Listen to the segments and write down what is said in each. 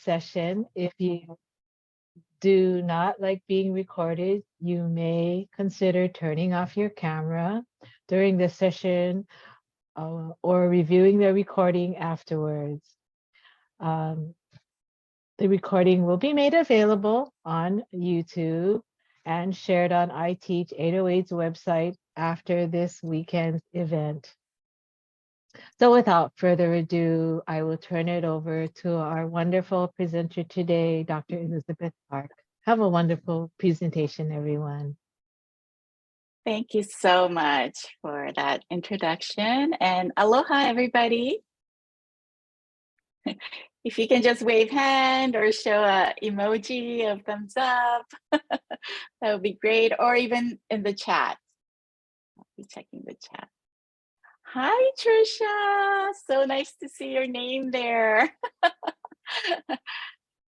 session. If you do not like being recorded, you may consider turning off your camera during the session or reviewing the recording afterwards. Um, the recording will be made available on YouTube and shared on iTeach 808's website after this weekend's event. So without further ado, I will turn it over to our wonderful presenter today, Dr. Elizabeth Park. Have a wonderful presentation, everyone. Thank you so much for that introduction, and aloha, everybody. If you can just wave hand or show a emoji of thumbs up, that would be great, or even in the chat. I'll be checking the chat. Hi, Trisha. So nice to see your name there.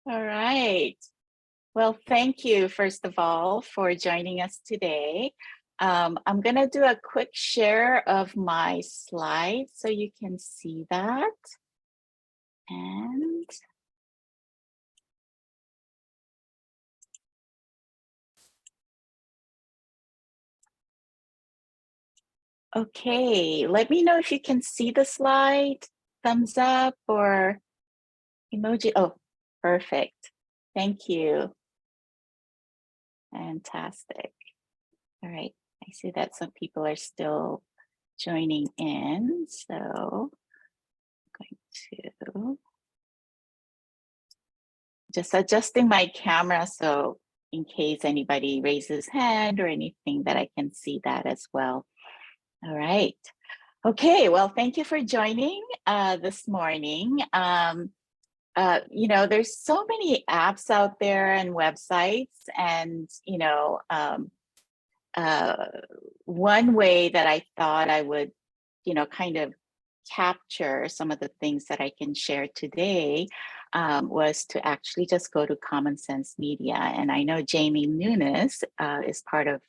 All right. Well, thank you, first of all, for joining us today. I'm going to do a quick share of my slides so you can see that. And okay, let me know if you can see the slide, thumbs up or emoji. Oh, perfect. Thank you. Fantastic. All right, I see that some people are still joining in, so I'm going to just adjusting my camera so in case anybody raises hand or anything that I can see that as well. All right. Okay, well, thank you for joining this morning. You know, there's so many apps out there and websites, and, you know, one way that I thought I would, you know, kind of capture some of the things that I can share today was to actually just go to Common Sense Media. And I know Jamie Nunes is part of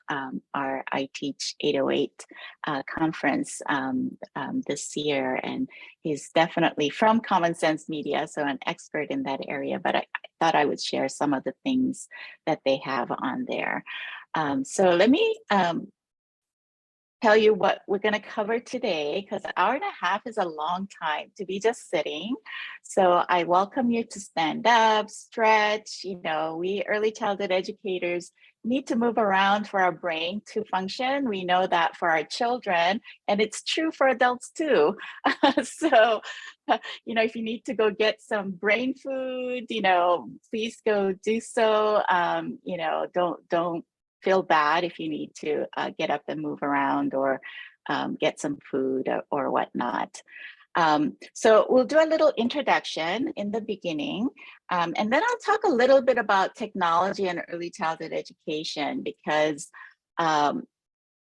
our iTeach 808 conference this year. And he's definitely from Common Sense Media, so an expert in that area. But I thought I would share some of the things that they have on there. So let me tell you what we're going to cover today, because an hour and a half is a long time to be just sitting. So I welcome you to stand up, stretch. You know, we early childhood educators need to move around for our brain to function. We know that for our children, and it's true for adults too. So, you know, if you need to go get some brain food, you know, please go do so. You know, don't feel bad if you need to get up and move around or get some food or whatnot. So we'll do a little introduction in the beginning, and then I'll talk a little bit about technology and early childhood education, because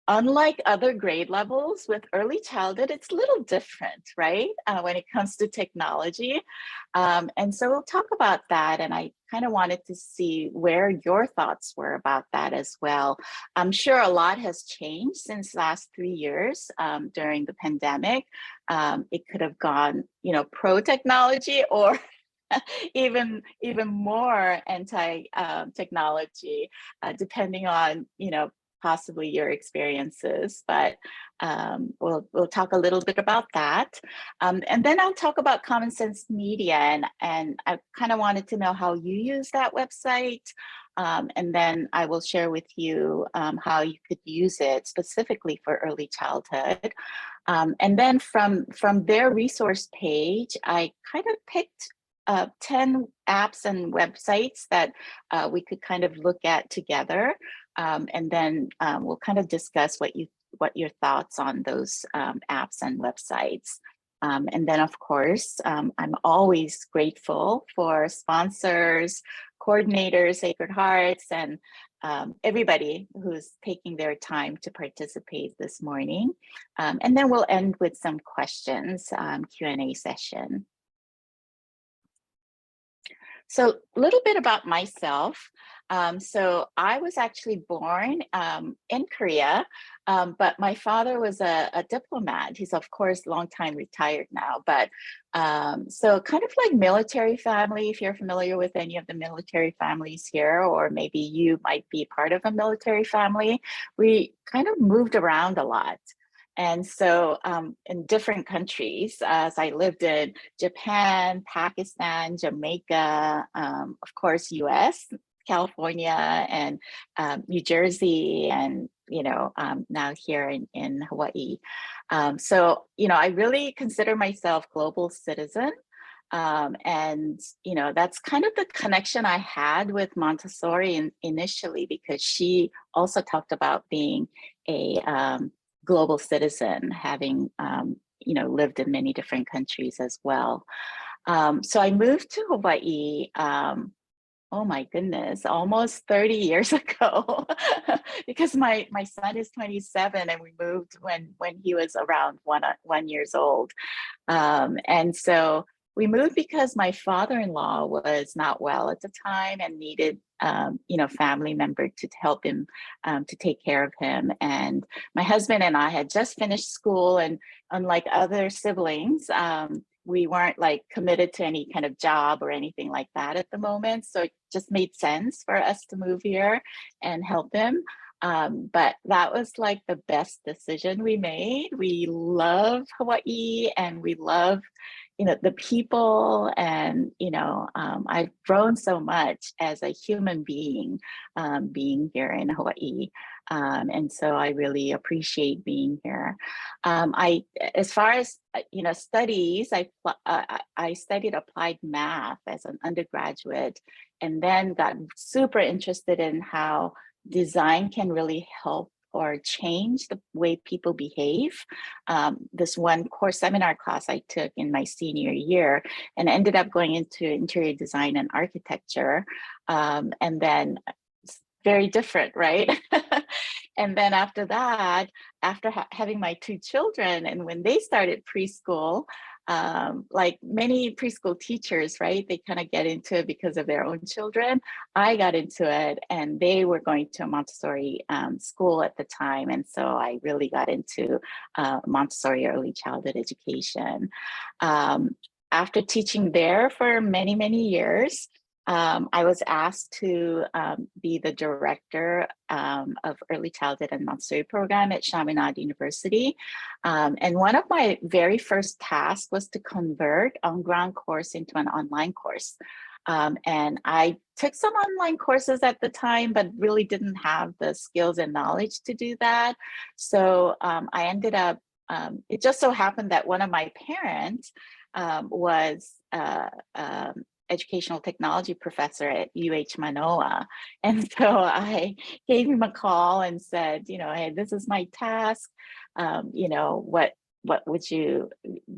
unlike other grade levels with early childhood, it's a little different, right? When it comes to technology. And so we'll talk about that. And I kind of wanted to see where your thoughts were about that as well. I'm sure a lot has changed since last 3 years during the pandemic. It could have gone, you know, pro technology or even more anti technology, depending on, you know, possibly your experiences, but we'll talk a little bit about that. And then I'll talk about Common Sense Media, and I kind of wanted to know how you use that website. And then I will share with you how you could use it specifically for early childhood. And then from their resource page, I kind of picked 10 apps and websites that we could kind of look at together. And then we'll kind of discuss what your thoughts on those apps and websites. And then, of course, I'm always grateful for sponsors, coordinators, Sacred Hearts, and everybody who's taking their time to participate this morning. And then we'll end with some questions, Q&A session. So a little bit about myself. So I was actually born in Korea, but my father was a diplomat. He's of course long time retired now, but so kind of like military family. If you're familiar with any of the military families here, or maybe you might be part of a military family, we kind of moved around a lot. And so in different countries, as I lived in Japan, Pakistan, Jamaica, of course, US, California, and New Jersey, and now here in Hawaii. So I really consider myself global citizen. And that's kind of the connection I had with Montessori initially, because she also talked about being a global citizen, having lived in many different countries as well. So I moved to Hawaii. Oh my goodness, almost 30 years ago, because my son is 27, and we moved when he was around 1 years old. And so we moved because my father-in-law was not well at the time and needed family member to help him, to take care of him. And my husband and I had just finished school, and unlike other siblings, we weren't like committed to any kind of job or anything like that at the moment. So it just made sense for us to move here and help him. But that was like the best decision we made. We love Hawaii, and we love, the people, and, I've grown so much as a human being, being here in Hawaii. And so I really appreciate being here. As far as, studies, I studied applied math as an undergraduate, and then got super interested in how design can really help or change the way people behave. This one core seminar class I took in my senior year, and ended up going into interior design and architecture. And then very different, right? And then after that, after having my two children, and when they started preschool, like many preschool teachers, right? They kind of get into it because of their own children. I got into it, and they were going to a Montessori school at the time. And so I really got into Montessori early childhood education. After teaching there for many, many years, I was asked to be the director of early childhood and Montessori program at Chaminade University. And one of my very first tasks was to convert on-ground course into an online course. And I took some online courses at the time, but really didn't have the skills and knowledge to do that. So I ended up, it just so happened that one of my parents was educational technology professor at UH Manoa. And so I gave him a call and said, hey, this is my task. What would you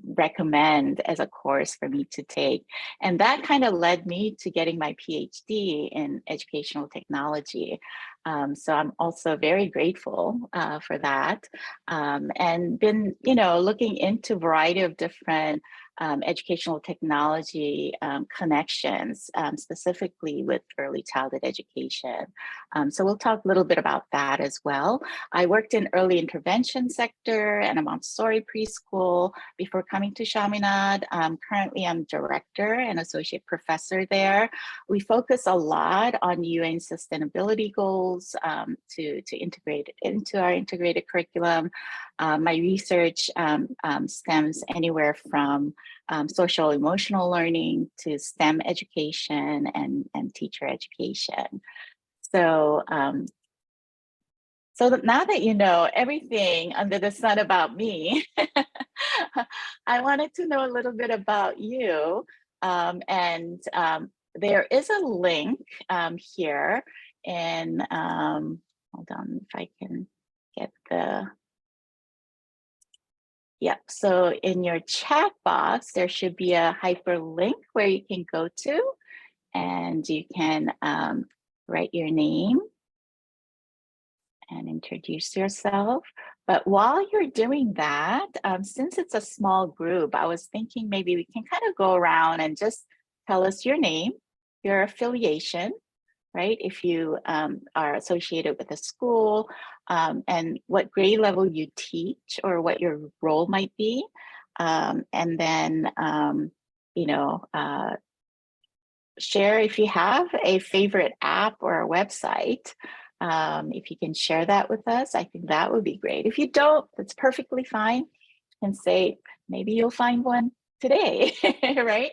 recommend as a course for me to take? And that kind of led me to getting my PhD in educational technology. So I'm also very grateful for that, and been, looking into a variety of different educational technology connections, specifically with early childhood education. So we'll talk a little bit about that as well. I worked in early intervention sector and a Montessori preschool before coming to Chaminade. Currently, I'm director and associate professor there. We focus a lot on UN sustainability goals to integrate it into our integrated curriculum. My research stems anywhere from social emotional learning to STEM education and teacher education. So, now that you know everything under the sun about me, I wanted to know a little bit about you. And there is a link here, and hold on if I can get the. Yep, so in your chat box, there should be a hyperlink where you can go to, and you can write your name and introduce yourself. But while you're doing that, since it's a small group, I was thinking maybe we can kind of go around and just tell us your name, your affiliation, right? If you are associated with a school, and what grade level you teach or what your role might be. And then, you know, share if you have a favorite app or a website. If you can share that with us, I think that would be great. If you don't, that's perfectly fine. And say, maybe you'll find one today, right?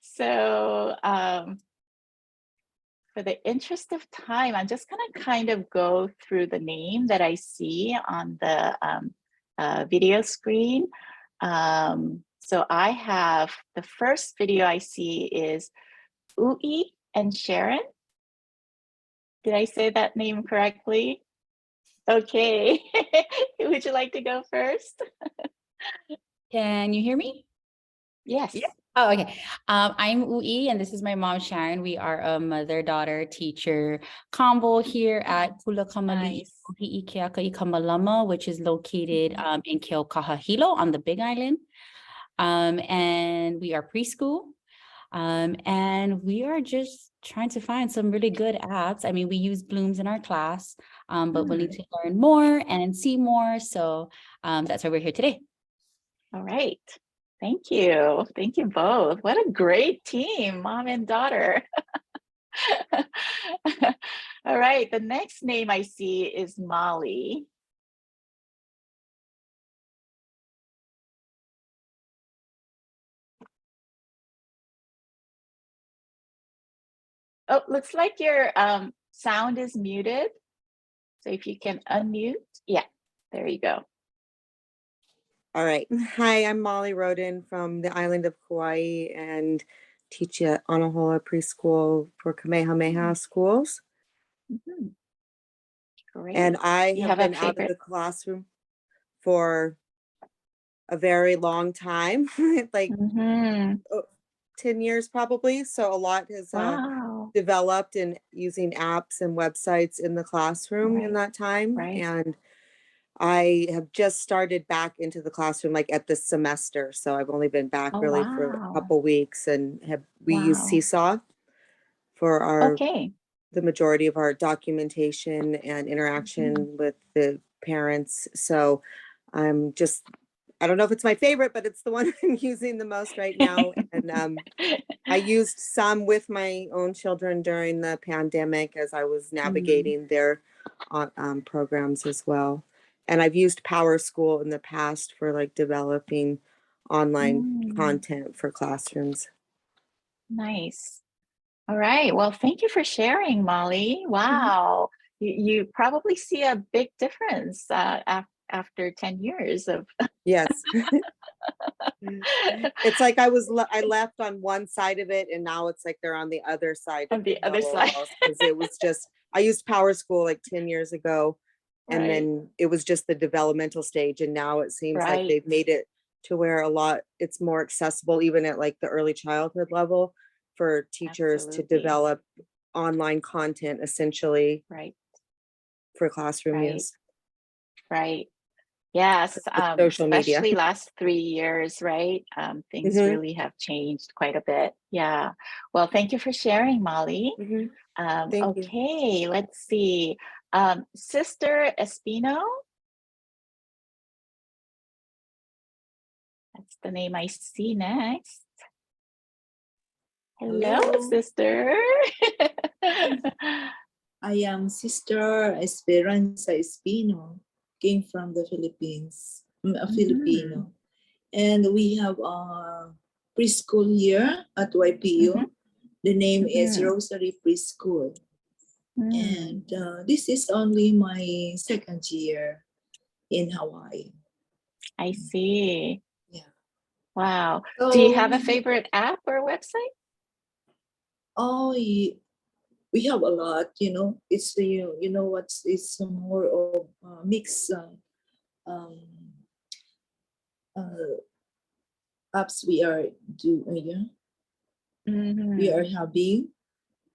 So, for the interest of time, I'm just going to kind of go through the name that I see on the video screen. So I have the first video I see is Ui and Sharon. Did I say that name correctly? Okay. Would you like to go first? Can you hear me? Yes. Yeah. Oh, okay. I'm Ui, and this is my mom, Sharon. We are a mother-daughter teacher combo here at Pulakamali Nice. Hi'ikeakai Kamalama, which is located in Keokahahilo on the Big Island. And we are preschool. And we are just trying to find some really good apps. I mean, we use Blooms in our class, but we need to learn more and see more. So that's why we're here today. All right. Thank you. Thank you both. What a great team, mom and daughter. All right. The next name I see is Molly. Oh, looks like your sound is muted. So if you can unmute. Yeah, there you go. All right. Hi, I'm Molly Roden from the island of Kauai and teach at Anahola Preschool for Kamehameha schools. Great. And I You have have a been out of favorite? the classroom for a very long time, like 10 years probably. So a lot has Wow. developed in using apps and websites in the classroom in Right. that time. Right. And I have just started back into the classroom like at this semester. So I've only been back Oh, really for a wow. couple weeks and we use Wow. Seesaw for our Okay. the majority of our documentation and interaction with the parents. So I'm just, I don't know if it's my favorite, but it's the one I'm using the most right now. And I used some with my own children during the pandemic as I was navigating their programs as well. And I've used PowerSchool in the past for like developing online content for classrooms. Nice. All right. Well, thank you for sharing, Molly. Wow. You probably see a big difference after 10 years of. Yes. It's like I left on one side of it and now it's like they're on the other side On of the other hill side. almost, because it was just, I used PowerSchool like 10 years ago and Right. then it was just the developmental stage and now it seems like Right. they've made it to where it's more accessible even at like the early childhood level for teachers to Absolutely. develop online content essentially Right. for classroom Right. use. Right. Yes. Social media. Especially last 3 years, right? Things really have changed quite a bit. Yeah. Well, thank you for sharing, Molly. Thank you. Okay, let's see. Sister Espino. That's the name I see next. Hello, Hello. sister. I am Sister Esperanza Espino, came from the Philippines, a Filipino. And we have a preschool here at YPU. The name is Rosary Preschool. And this is only my second year in Hawaii. I see. Yeah. Wow. So, Do you have a favorite app or website? Oh, we have a lot, you know. It's it's more of mix apps we are we are having,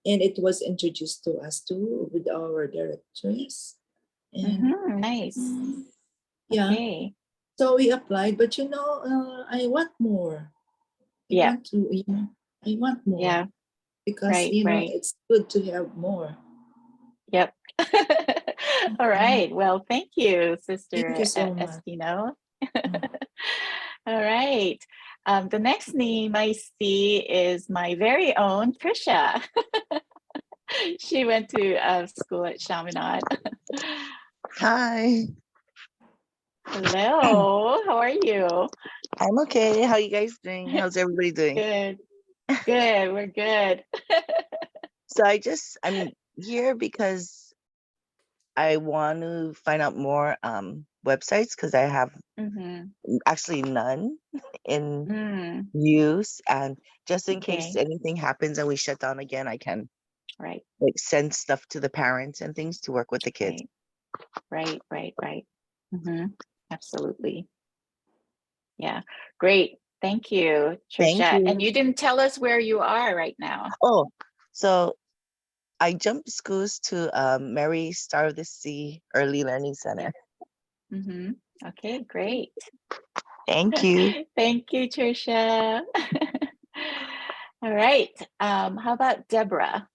and it was introduced to us too with our directors. And Nice. yeah, Okay. so we applied, but I want more. I want more. Yeah. because Right, you know right. it's good to have more. Yep. All right. Well, thank you, Sister Thank you so much. Espino. Mm. All right. The next name I see is my very own Trisha. She went to school at Chaminade. Hi, Hello, how are you? I'm okay. How you guys doing? How's everybody doing? Good, good, we're good. So I'm here because I want to find out more websites because I have Mm-hmm. actually none in Mm, use, and just in case okay, anything happens and we shut down again, I can right, like send stuff to the parents and things to work with the kids. right. Mm-hmm. Absolutely. Yeah, great. Thank you, Thank Trisha. And you. you didn't tell us where you are right now. Oh, so I jumped schools to Mary Star of the Sea Early Learning Center. Mm-hmm. Okay, great. Thank you. Thank you, Trisha. All right. How about Deborah?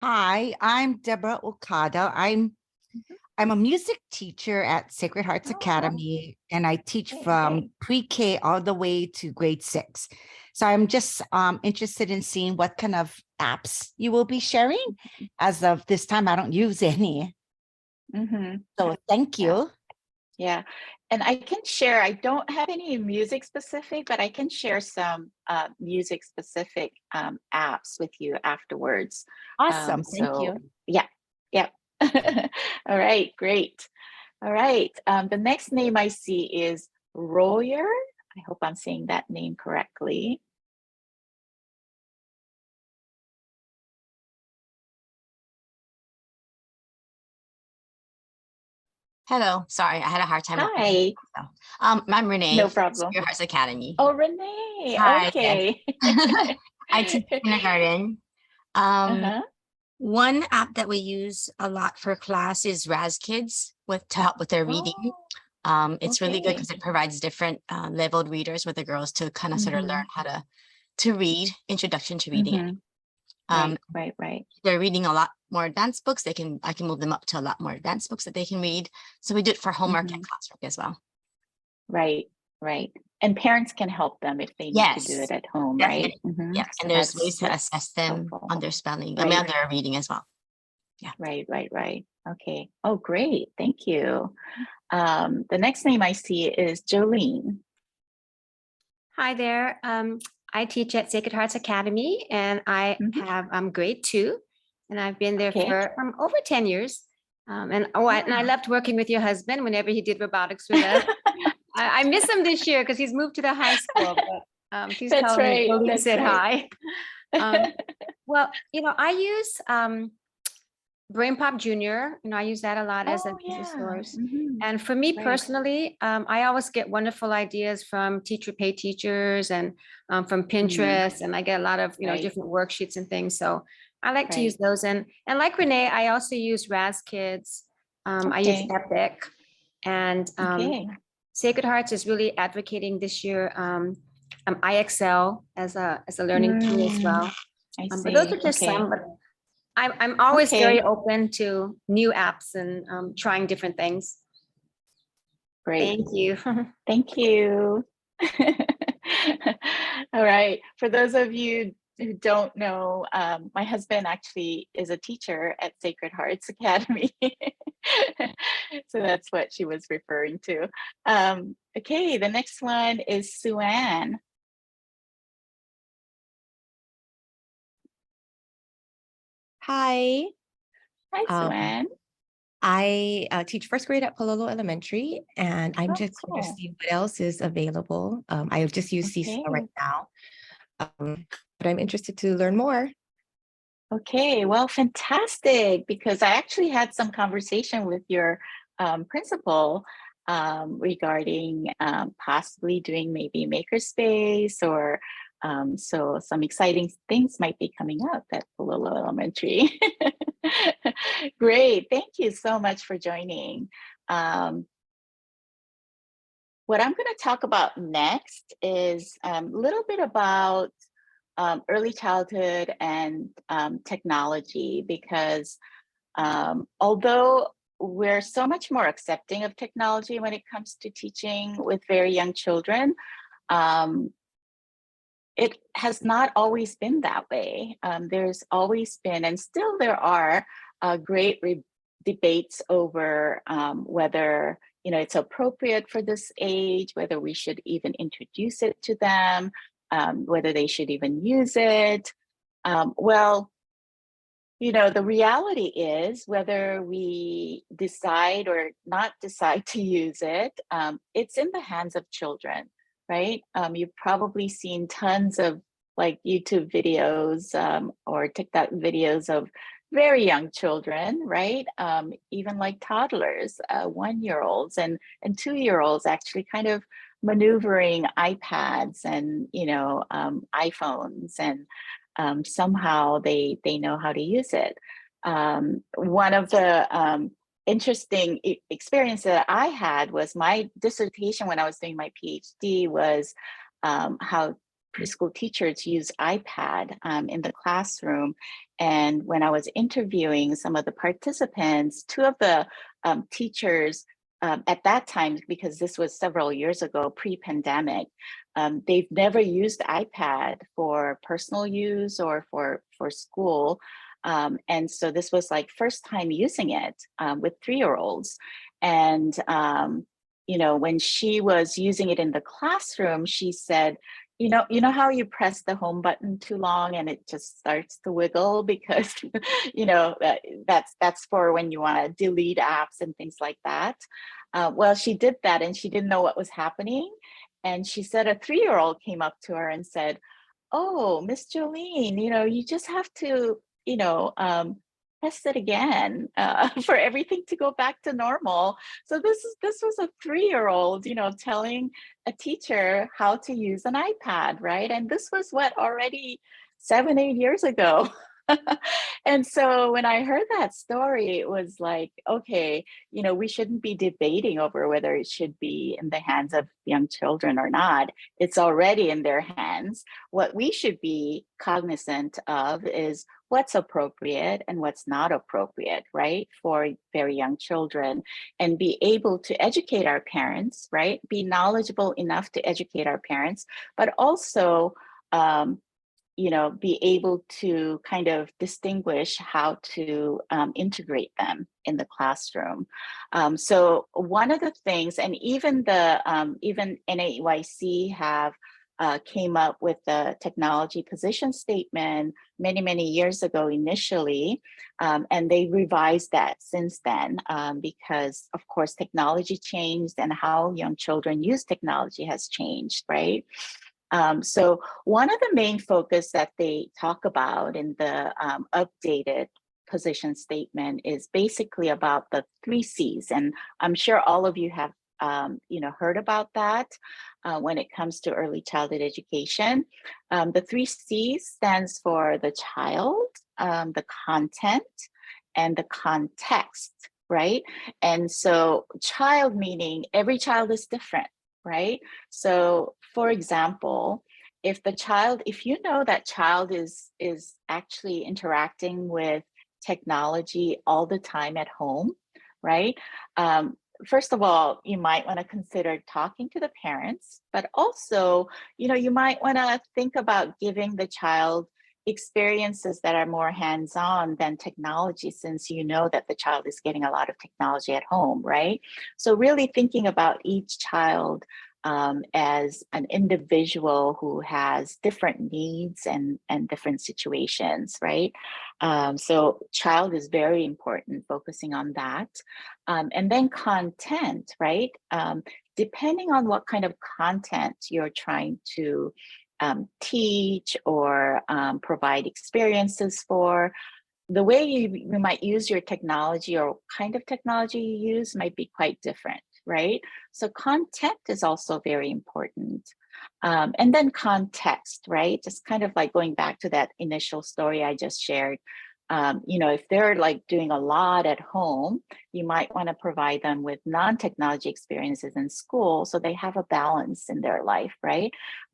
Hi, I'm Deborah Okada. I'm a music teacher at Sacred Hearts Oh, Academy, and I teach okay, from okay. pre-K all the way to grade 6. So I'm just interested in seeing what kind of apps you will be sharing. As of this time, I don't use any. Mm-hmm. So thank Yeah. you. Yeah, and I can share, I don't have any music specific, but I can share some music specific apps with you afterwards. Awesome. Thank So you. yeah, yeah. All right, great. All right, the next name I see is Royer. I hope I'm saying that name correctly. Hello, sorry, I had a hard time Hi, I'm Renee no from problem. Spirit Hearts Academy. Oh, Renee, Hi, yes. okay. I teach kindergarten. Um, Uh-huh. one app that we use a lot for class is Raz Kids to help with their reading. Oh, It's really good okay. because it provides different leveled readers with the girls to kind of sort of Mhm. learn how to read, introduction to reading. Mhm. Um, Right. they're reading a lot more advanced books. I can move them up to a lot more advanced books that they can read. So we do it for homework and classwork as well. Right. And parents can help them if they need to do Yes, it at home, right? definitely. Yeah, So and there's ways to that's assess them helpful. on their spelling, I mean, on their reading as well. Yeah. Right. Okay. Oh, great. Thank you. The next name I see is Jolene. Hi there. I teach at Sacred Hearts Academy, and I Mhm. have grade 2, and I've been there Okay. for over 10 years. And I loved working with your husband whenever he did robotics with us. I miss him this year because he's moved to the high school. But please That's tell him right. Jolene That's said right. hi. Well, I use Brain Pop Junior. I use that a lot as a Oh, data yeah. source. Mhm. And for me Right. personally, I always get wonderful ideas from Teacher Pay Teachers and from Pinterest, and I get a lot of Right. different worksheets and things. So I like to use Right. those. And like Renee, I also use Raz Kids. I use Okay. Epic, and Okay. Sacred Hearts is really advocating this year IXL as a learning tool as well. I But those see. are just Okay. some. But I'm always Okay. very open to new apps and trying different things. Great. Thank you. Thank you. All right. For those of you who don't know, my husband actually is a teacher at Sacred Hearts Academy. So that's what she was referring to. Okay, the next one is Sue-Ann. Hi, Hi, Sue-Ann. I teach first grade at Pololo Elementary, and I'm Oh, just here to cool. see what else is available. I just use Seesaw Okay. right now, but I'm interested to learn more. Okay, well, fantastic, because I actually had some conversation with your principal regarding possibly doing maybe Makerspace or so some exciting things might be coming up at Pololo Elementary. Great, thank you so much for joining. What I'm going to talk about next is a little bit about early childhood and technology, because although we're so much more accepting of technology when it comes to teaching with very young children, it has not always been that way. There's always been, and still there are, great debates over whether it's appropriate for this age, whether we should even introduce it to them, whether they should even use it. Well, the reality is, whether we decide or not decide to use it, it's in the hands of children, right? You've probably seen tons of like YouTube videos or TikTok videos of very young children, right? Even like toddlers, 1-year-olds and 2-year-olds actually kind of maneuvering iPads and iPhones, and somehow they know how to use it. One of the interesting experience that I had was my dissertation when I was doing my PhD was how preschool teachers use iPad in the classroom. And when I was interviewing some of the participants, two of the teachers at that time, because this was several years ago, pre-pandemic, they've never used iPad for personal use or for school. And so this was like first time using it with 3-year-olds. And, when she was using it in the classroom, she said, you know how you press the home button too long and it just starts to wiggle because, that's for when you want to delete apps and things like that. Well, she did that and she didn't know what was happening. And she said a 3-year-old came up to her and said, "Oh, Miss Jolene, you just have to, test it again for everything to go back to normal." So this was a 3-year-old, telling a teacher how to use an iPad, right? And this was what, already 7-8 years ago. And so when I heard that story, it was like, okay, we shouldn't be debating over whether it should be in the hands of young children or not. It's already in their hands. What we should be cognizant of is what's appropriate and what's not appropriate, right, for very young children, and be able to educate our parents, right, be knowledgeable enough to educate our parents, but also be able to kind of distinguish how to integrate them in the classroom. So one of the things, and even even NAEYC have came up with the technology position statement many years ago initially, and they revised that since then because of course technology changed and how young children use technology has changed, right? So one of the main focus that they talk about in the updated position statement is basically about the 3 C's. And I'm sure all of you have heard about that when it comes to early childhood education. The 3 C's stands for the child, the content, and the context, right? And so child meaning every child is different, right? So for example, if you know that child is actually interacting with technology all the time at home, right? First of all, you might want to consider talking to the parents, but also, you might want to think about giving the child experiences that are more hands-on than technology, since you know that the child is getting a lot of technology at home, right? So really thinking about each child as an individual who has different needs and different situations, right? So child is very important, focusing on that. And then content, right? Depending on what kind of content you're trying to teach or provide experiences for, the way you might use your technology or kind of technology you use might be quite different, right? So content is also very important. And then context, right? Just kind of like going back to that initial story I just shared. If they're like doing a lot at home, you might want to provide them with non-technology experiences in school so they have a balance in their life, right?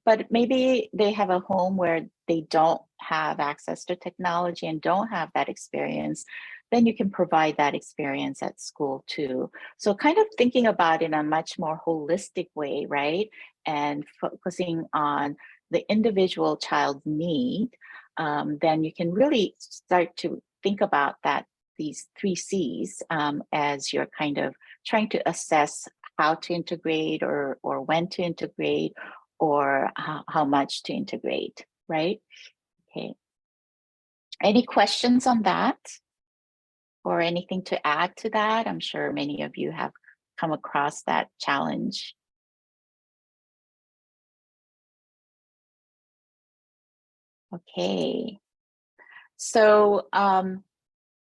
but maybe they have a home where they don't have access to technology and don't have that experience, then you can provide that experience at school too. So kind of thinking about it in a much more holistic way, right? And focusing on the individual child's need, then you can really start to think about that, these 3 C's, as you're kind of trying to assess how to integrate or when to integrate or how much to integrate, right? Okay. Any questions on that or anything to add to that? I'm sure many of you have come across that challenge. Okay. So,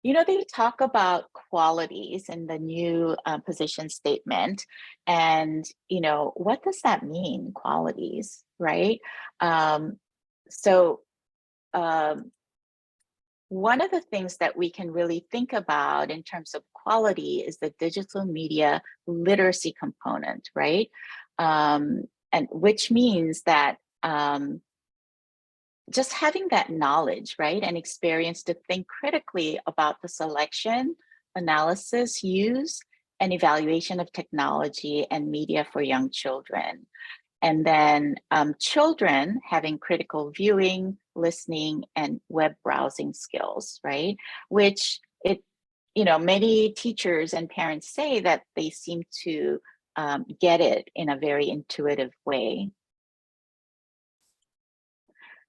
you know, they talk about qualities in the new position statement. And, you know, what does that mean, qualities, right? One of the things that we can really think about in terms of quality is the digital media literacy component, right? And which means that just having that knowledge, right, and experience to think critically about the selection, analysis, use, and evaluation of technology and media for young children. And then children having critical viewing, listening, and web browsing skills, right? Which you know, many teachers and parents say that they seem to get it in a very intuitive way.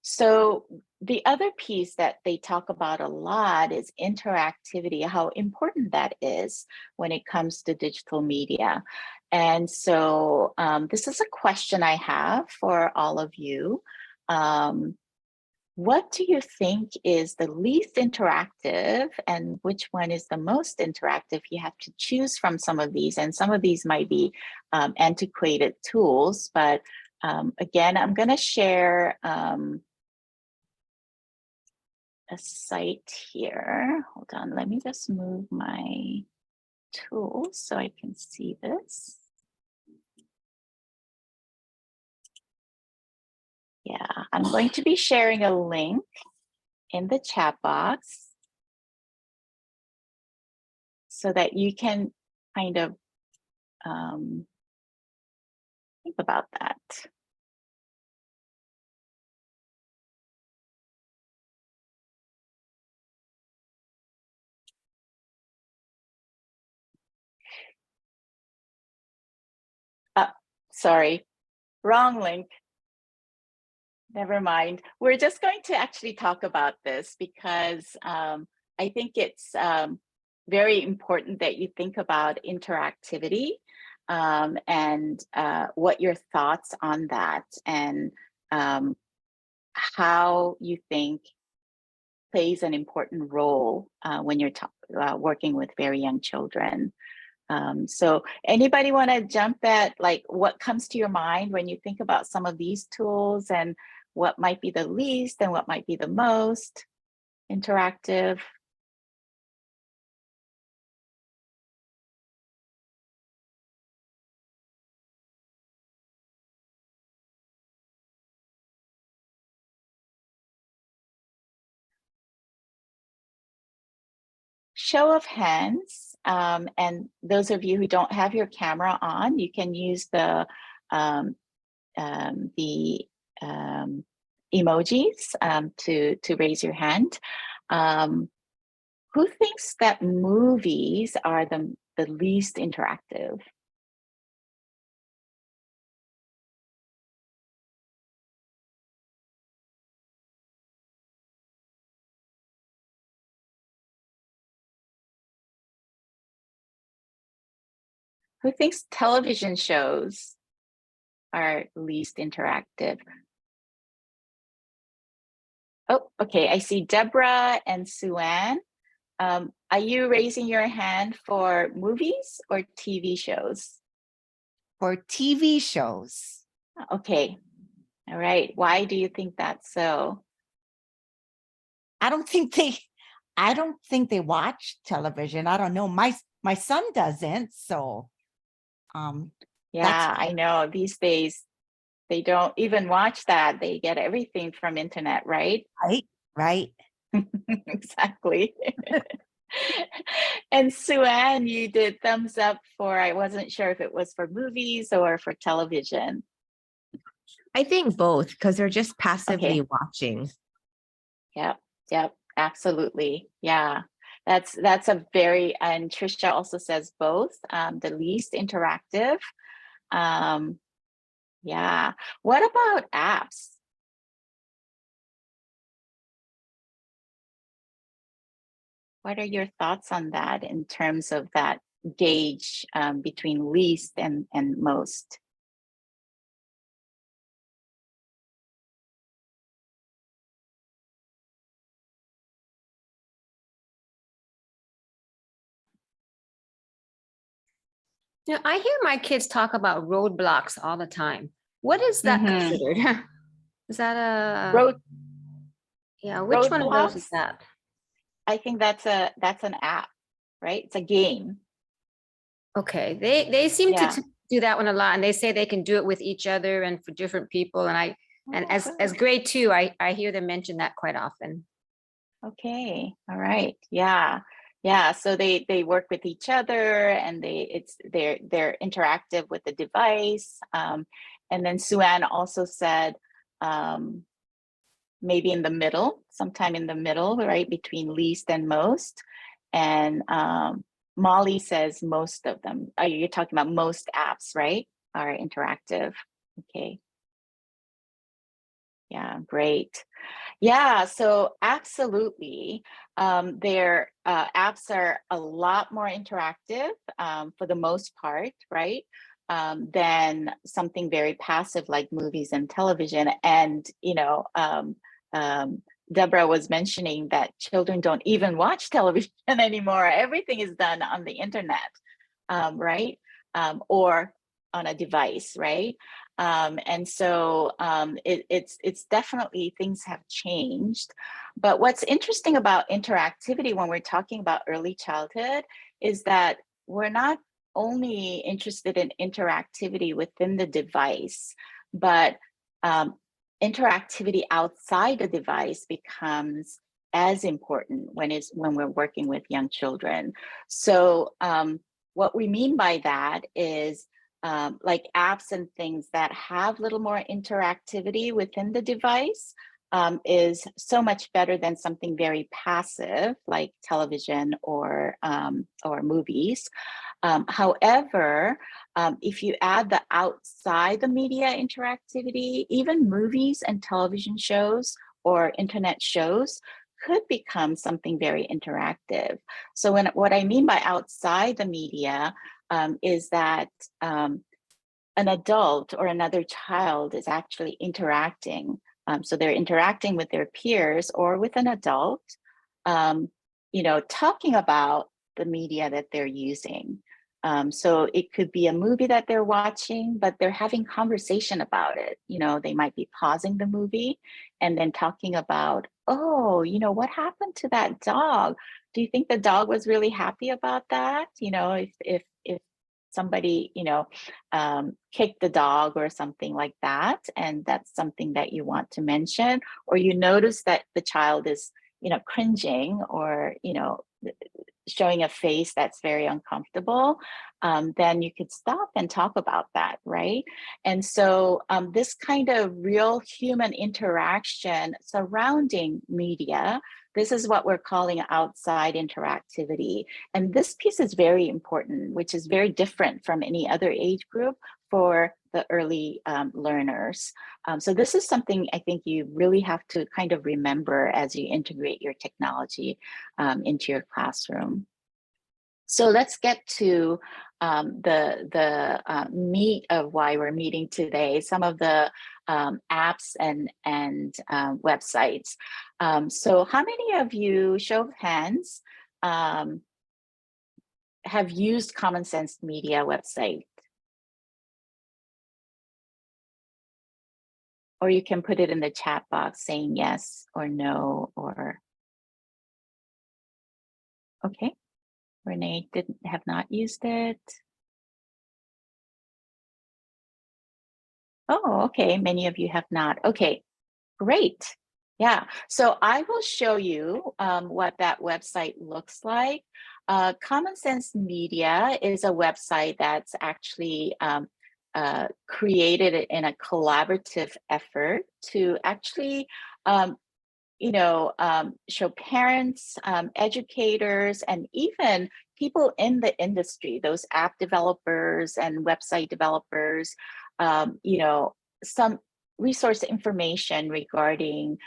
So the other piece that they talk about a lot is interactivity, how important that is when it comes to digital media. And so this is a question I have for all of you. What do you think is the least interactive and which one is the most interactive? You have to choose from some of these, and some of these might be antiquated tools, but again, I'm going to share a site here. Hold on, let me just move my tools so I can see this. Yeah, I'm going to be sharing a link in the chat box so that you can kind of think about that. Sorry, wrong link. Never mind. We're just going to actually talk about this because I think it's very important that you think about interactivity and what your thoughts on that and how you think plays an important role when you're working with very young children. So anybody want to jump at like what comes to your mind when you think about some of these tools and what might be the least and what might be the most interactive? Show of hands, and those of you who don't have your camera on, you can use the emojis to raise your hand. Who thinks that movies are the least interactive? Who thinks television shows are least interactive? Oh, okay, I see Deborah and Sue-Ann. Are you raising your hand for movies or TV shows? For TV shows. Okay, all right. Why do you think that's so? I don't think they watch television. I don't know. My son doesn't, so Yeah, I know these days They don't even watch that. They get everything from internet, right? Right, right. Exactly. And Sue Ann, you did thumbs up for, I wasn't sure if it was for movies or for television. I think both, because they're just passively Okay. watching. Yep, absolutely. Yeah. That's a very, and Trisha also says both, the least interactive. Yeah. What about apps? What are your thoughts on that in terms of that gauge between least and most? Yeah, I hear my kids talk about roadblocks all the time. What is that Mhm. considered? Is that a Road yeah? Which one of those is roadblocks? that? I think that's an app, right? It's a game. Okay, they seem Yeah. to do that one a lot, and they say they can do it with each other and for different people. And Oh, as good. grade two, I hear them mention that quite often. Okay. All right. Yeah. Yeah. So they work with each other, and they're interactive with the device. And then Sue Ann also said maybe in the middle, sometime in the middle, right between least and most. And Molly says most of them. You're talking about most apps, right? Are interactive. Okay. Yeah, great. Yeah, so absolutely. Their apps are a lot more interactive for the most part, right? Than something very passive like movies and television. And, Deborah was mentioning that children don't even watch television anymore. Everything is done on the internet, right? Or on a device, right? And so it's definitely, things have changed. But what's interesting about interactivity when we're talking about early childhood is that we're not only interested in interactivity within the device, but interactivity outside the device becomes as important when we're working with young children. So what we mean by that is like apps and things that have a little more interactivity within the device is so much better than something very passive like television or movies. However, if you add the outside the media interactivity, even movies and television shows or internet shows could become something very interactive. So what I mean by outside the media is that an adult or another child is actually interacting. So they're interacting with their peers or with an adult, talking about the media that they're using. So it could be a movie that they're watching, but they're having conversation about it. They might be pausing the movie and then talking about, oh, what happened to that dog? Do you think the dog was really happy about that? If somebody, kicked the dog or something like that, and that's something that you want to mention, or you notice that the child is, cringing or, showing a face that's very uncomfortable, then you could stop and talk about that, right? And so this kind of real human interaction surrounding media, this is what we're calling outside interactivity. And this piece is very important, which is very different from any other age group for the early learners. So this is something I think you really have to kind of remember as you integrate your technology into your classroom. So let's get to the meat of why we're meeting today, some of the apps and websites. So how many of you, show of hands, have used Common Sense Media website? Or you can put it in the chat box saying yes or no, or okay. Renee have not used it. Oh, okay. Many of you have not. Okay, great. Yeah, so I will show you what that website looks like. Common Sense Media is a website that's actually created in a collaborative effort to actually show parents, educators, and even people in the industry, those app developers and website developers, some resource information regarding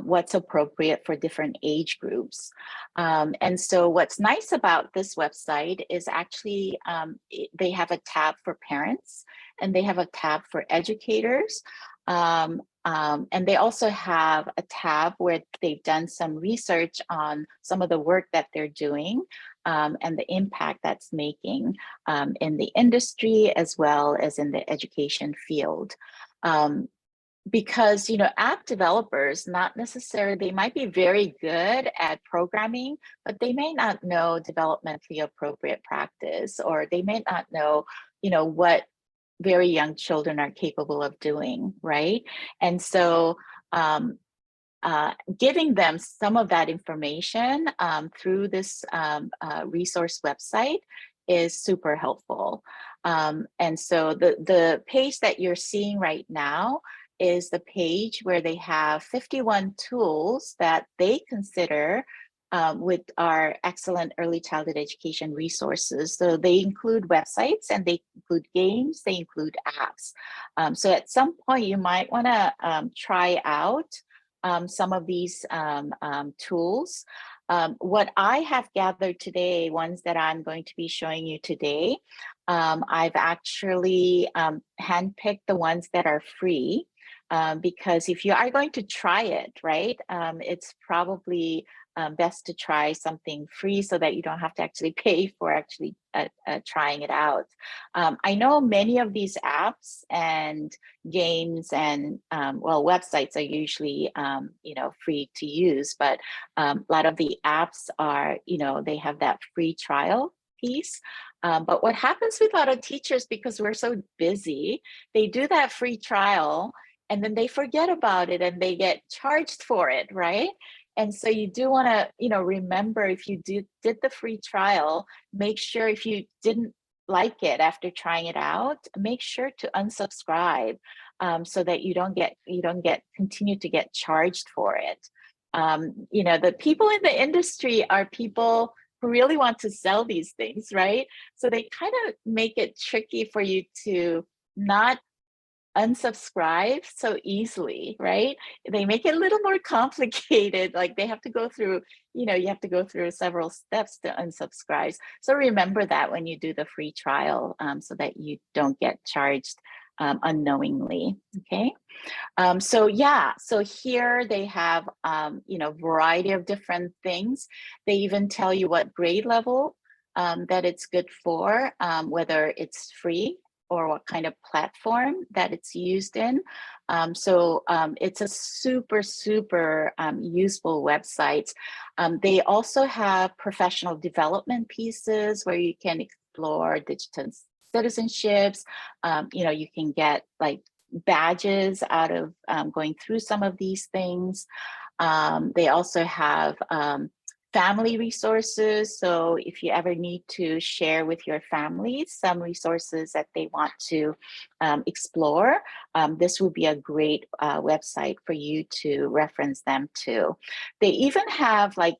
what's appropriate for different age groups. And so what's nice about this website is actually they have a tab for parents and they have a tab for educators. And they also have a tab where they've done some research on some of the work that they're doing and the impact that's making in the industry as well as in the education field. Because app developers, not necessarily, they might be very good at programming, but they may not know developmentally appropriate practice, or they may not know what very young children are capable of doing, right? And so giving them some of that information through this resource website is super helpful. And so the page that you're seeing right now is the page where they have 51 tools that they consider with our excellent early childhood education resources. So they include websites and they include games, they include apps. So at some point you might want to try out some of these tools. What I have gathered today, ones that I'm going to be showing you today, I've actually handpicked the ones that are free. Because if you are going to try it, right, it's probably best to try something free so that you don't have to actually pay for actually trying it out. I know many of these apps and games and websites are usually free to use, but a lot of the apps are they have that free trial piece. But what happens with a lot of teachers, because we're so busy, they do that free trial and then they forget about it and they get charged for it, right? And so you do want to, remember, if you did the free trial, make sure if you didn't like it after trying it out, make sure to unsubscribe so that you don't continue to get charged for it. The people in the industry are people who really want to sell these things, right? So they kind of make it tricky for you to not unsubscribe so easily, right? They make it a little more complicated. Like they have to go through, you have to go through several steps to unsubscribe. So remember that when you do the free trial so that you don't get charged unknowingly, okay? So here they have, variety of different things. They even tell you what grade level that it's good for, whether it's free or what kind of platform that it's used in. So it's a super, super useful website. They also have professional development pieces where you can explore digital citizenships. You can get like badges out of going through some of these things. They also have family resources. So if you ever need to share with your family some resources that they want to explore, this would be a great website for you to reference them to. They even have like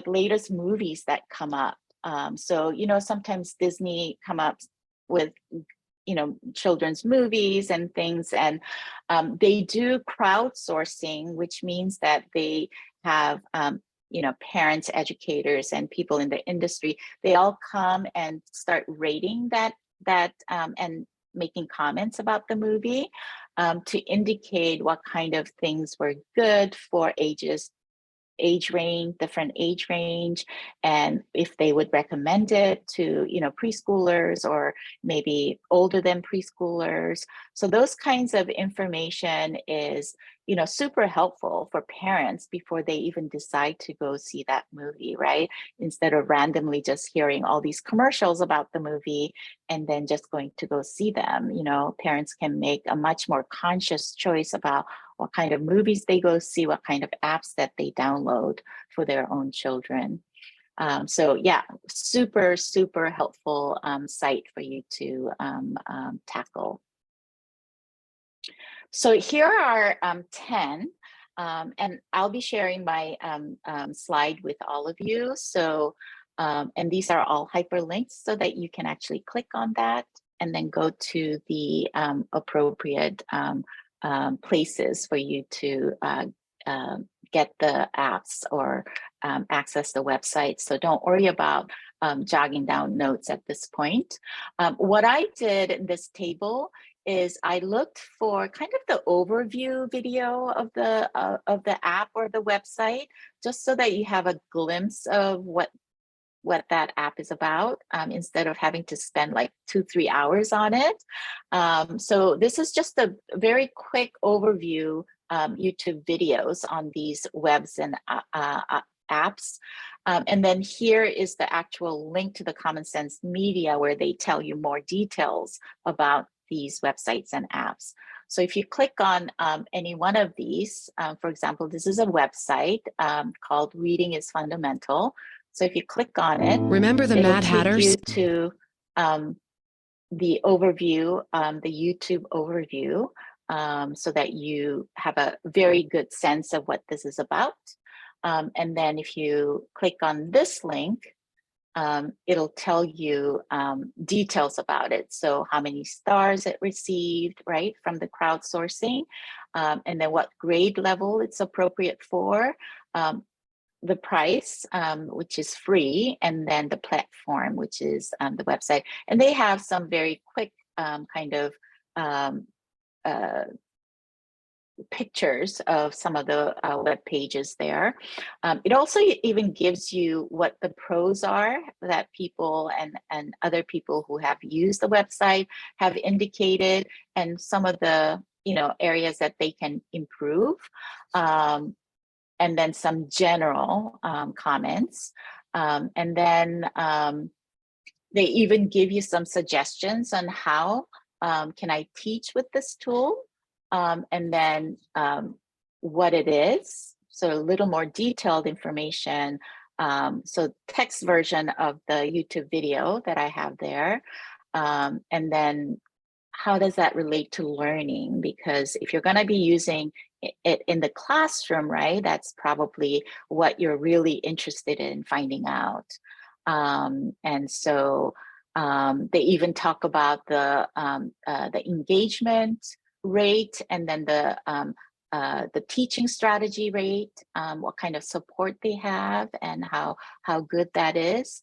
latest movies that come up. So, sometimes Disney come up with children's movies and things, and they do crowdsourcing, which means that they have parents, educators, and people in the industry. They all come and start rating that and making comments about the movie to indicate what kind of things were good for different age range, and if they would recommend it to preschoolers or maybe older than preschoolers. So those kinds of information is super helpful for parents before they even decide to go see that movie, right? Instead of randomly just hearing all these commercials about the movie and then just going to go see them, parents can make a much more conscious choice about what kind of movies they go see, what kind of apps that they download for their own children. So yeah, super, super helpful site for you to tackle. So here are 10, and I'll be sharing my slide with all of you. So, and these are all hyperlinks so that you can actually click on that and then go to the appropriate places for you to get the apps or access the website. So don't worry about jogging down notes at this point. What I did in this table is I looked for kind of the overview video of the app or the website, just so that you have a glimpse of what that app is about, instead of having to spend like 2-3 hours on it. So this is just a very quick overview YouTube videos on these webs and apps. And then here is the actual link to the Common Sense Media, where they tell you more details about these websites and apps. So if you click on any one of these, for example, this is a website called Reading is Fundamental. So if you click on it, Remember the it'll Mad take Hatters? you to the overview, the YouTube overview, so that you have a very good sense of what this is about. And then if you click on this link, it'll tell you details about it. So how many stars it received, right, from the crowdsourcing, and then what grade level it's appropriate for, the price, which is free, and then the platform, which is the website. And they have some very quick kind of pictures of some of the web pages there. It also even gives you what the pros are that people and other people who have used the website have indicated, and some of the areas that they can improve, and then some general comments, and then they even give you some suggestions on how can I teach with this tool. And then what it is, so a little more detailed information. So text version of the YouTube video that I have there. And then how does that relate to learning? Because if you're going to be using it in the classroom, right, that's probably what you're really interested in finding out. And so they even talk about the engagement rate, and then the teaching strategy rate, what kind of support they have, and how good that is.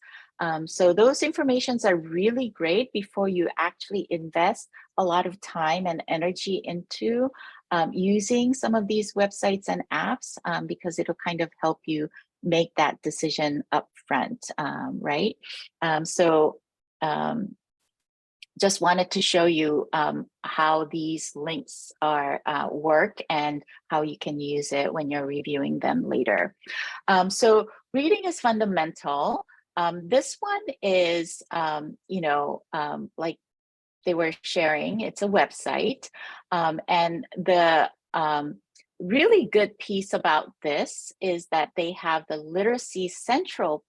So those informations are really great before you actually invest a lot of time and energy into using some of these websites and apps, because it'll kind of help you make that decision up front, right? Just wanted to show you how these links are work and how you can use it when you're reviewing them later. So Reading is Fundamental. This one is, like they were sharing, it's a website. And the really good piece about this is that they have the Literacy Central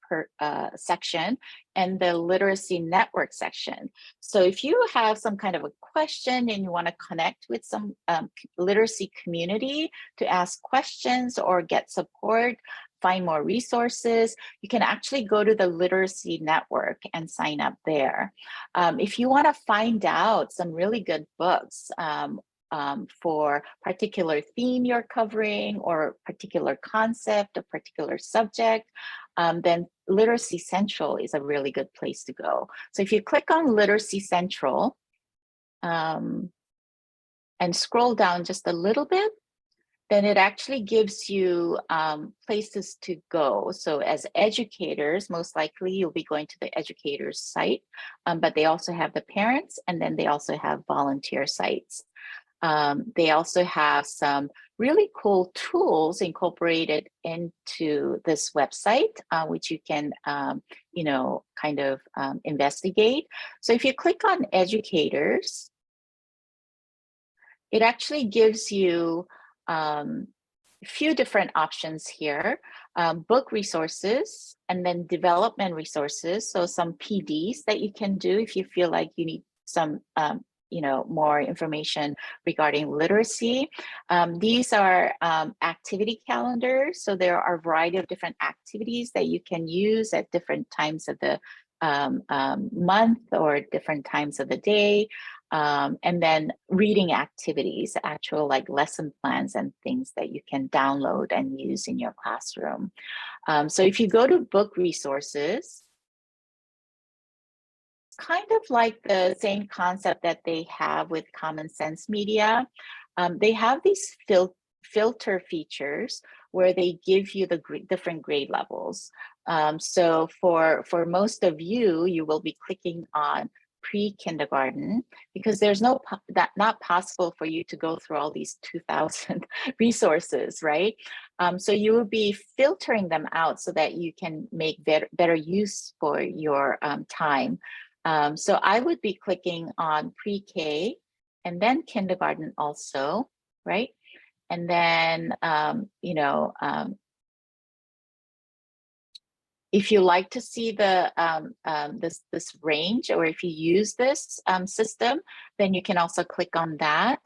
section and the Literacy Network section. So if you have some kind of a question and you want to connect with some literacy community to ask questions or get support, find more resources, you can actually go to the Literacy Network and sign up there. If you want to find out some really good books for particular theme you're covering, or particular concept, a particular subject, then Literacy Central is a really good place to go. So if you click on Literacy Central and scroll down just a little bit, then it actually gives you places to go. So as educators, most likely you'll be going to the educators site, but they also have the parents, and then they also have volunteer sites. They also have some really cool tools incorporated into this website, which you can, kind of investigate. So if you click on educators, it actually gives you a few different options here. Book resources, and then development resources. So some PDs that you can do if you feel like you need some more information regarding literacy. These are activity calendars. So there are a variety of different activities that you can use at different times of the month or different times of the day. And then reading activities, actual like lesson plans and things that you can download and use in your classroom. So if you go to book resources, kind of like the same concept that they have with Common Sense Media. They have these filter features where they give you the different grade levels. So for most of you, you will be clicking on pre-kindergarten because there's not possible for you to go through all these 2,000 resources, right? So you will be filtering them out so that you can make better use for your time. So I would be clicking on pre-K and then kindergarten also, right? And then, if you like to see the this range, or if you use this system, then you can also click on that.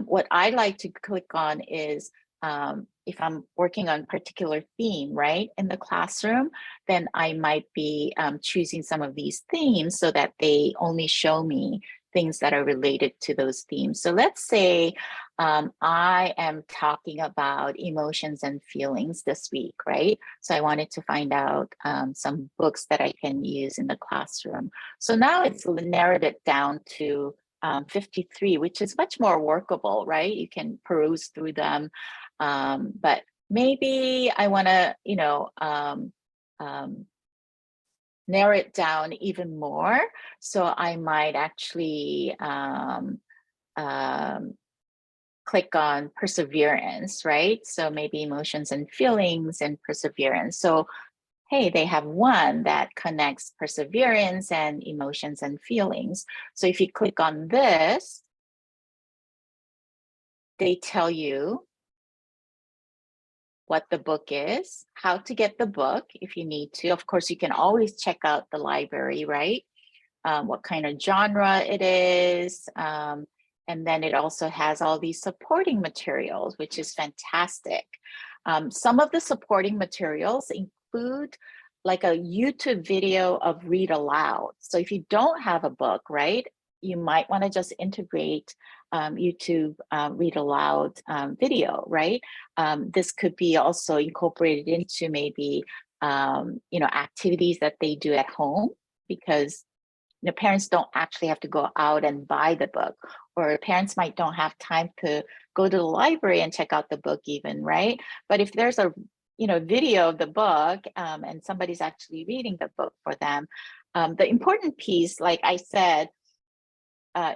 What I like to click on is if I'm working on a particular theme, right, in the classroom, then I might be choosing some of these themes so that they only show me things that are related to those themes. So let's say I am talking about emotions and feelings this week, right? So I wanted to find out some books that I can use in the classroom. So now it's narrowed it down to 53, which is much more workable, right? You can peruse through them. But maybe I want to, narrow it down even more. So I might actually click on perseverance, right? So maybe emotions and feelings and perseverance. So, hey, they have one that connects perseverance and emotions and feelings. So if you click on this, they tell you what the book is, how to get the book if you need to. Of course, you can always check out the library, right? What kind of genre it is. And then it also has all these supporting materials, which is fantastic. Some of the supporting materials include like a YouTube video of read aloud. So if you don't have a book, right, you might want to just integrate YouTube read aloud video, right? This could be also incorporated into maybe activities that they do at home, because parents don't actually have to go out and buy the book, or parents might don't have time to go to the library and check out the book even, right? But if there's a video of the book and somebody's actually reading the book for them, the important piece, like I said,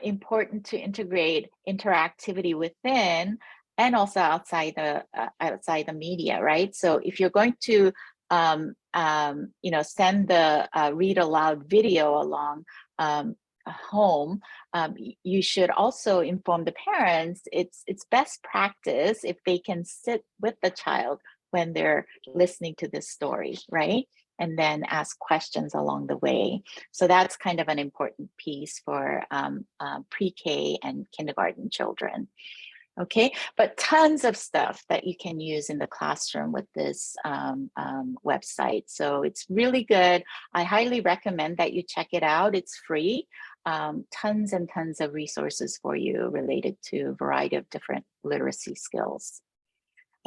important to integrate interactivity within and also outside the media, right? So if you're going to send the read aloud video along home, you should also inform the parents it's best practice if they can sit with the child when they're listening to this story, right? And then ask questions along the way. So that's kind of an important piece for pre-K and kindergarten children. Okay, but tons of stuff that you can use in the classroom with this website. So it's really good. I highly recommend that you check it out. It's free. Tons and tons of resources for you related to a variety of different literacy skills.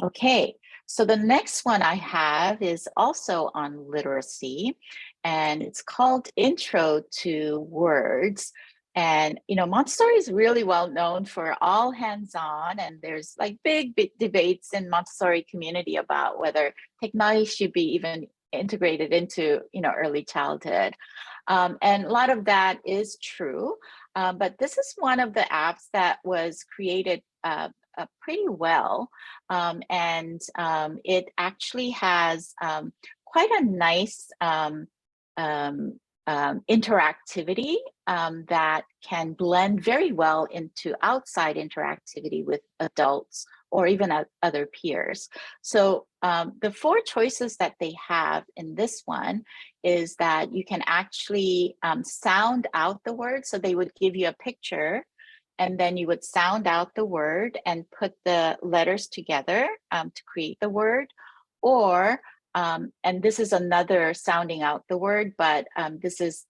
Okay, so the next one I have is also on literacy, and it's called Intro to Words. And, Montessori is really well known for all hands-on, and there's like big debates in Montessori community about whether technology should be even integrated into, early childhood. And a lot of that is true. But this is one of the apps that was created pretty well. And it actually has quite a nice interactivity that can blend very well into outside interactivity with adults or even other peers. So the 4 choices that they have in this one is that you can actually sound out the word. So they would give you a picture and then you would sound out the word and put the letters together to create the word. Or, and this is another sounding out the word, but this is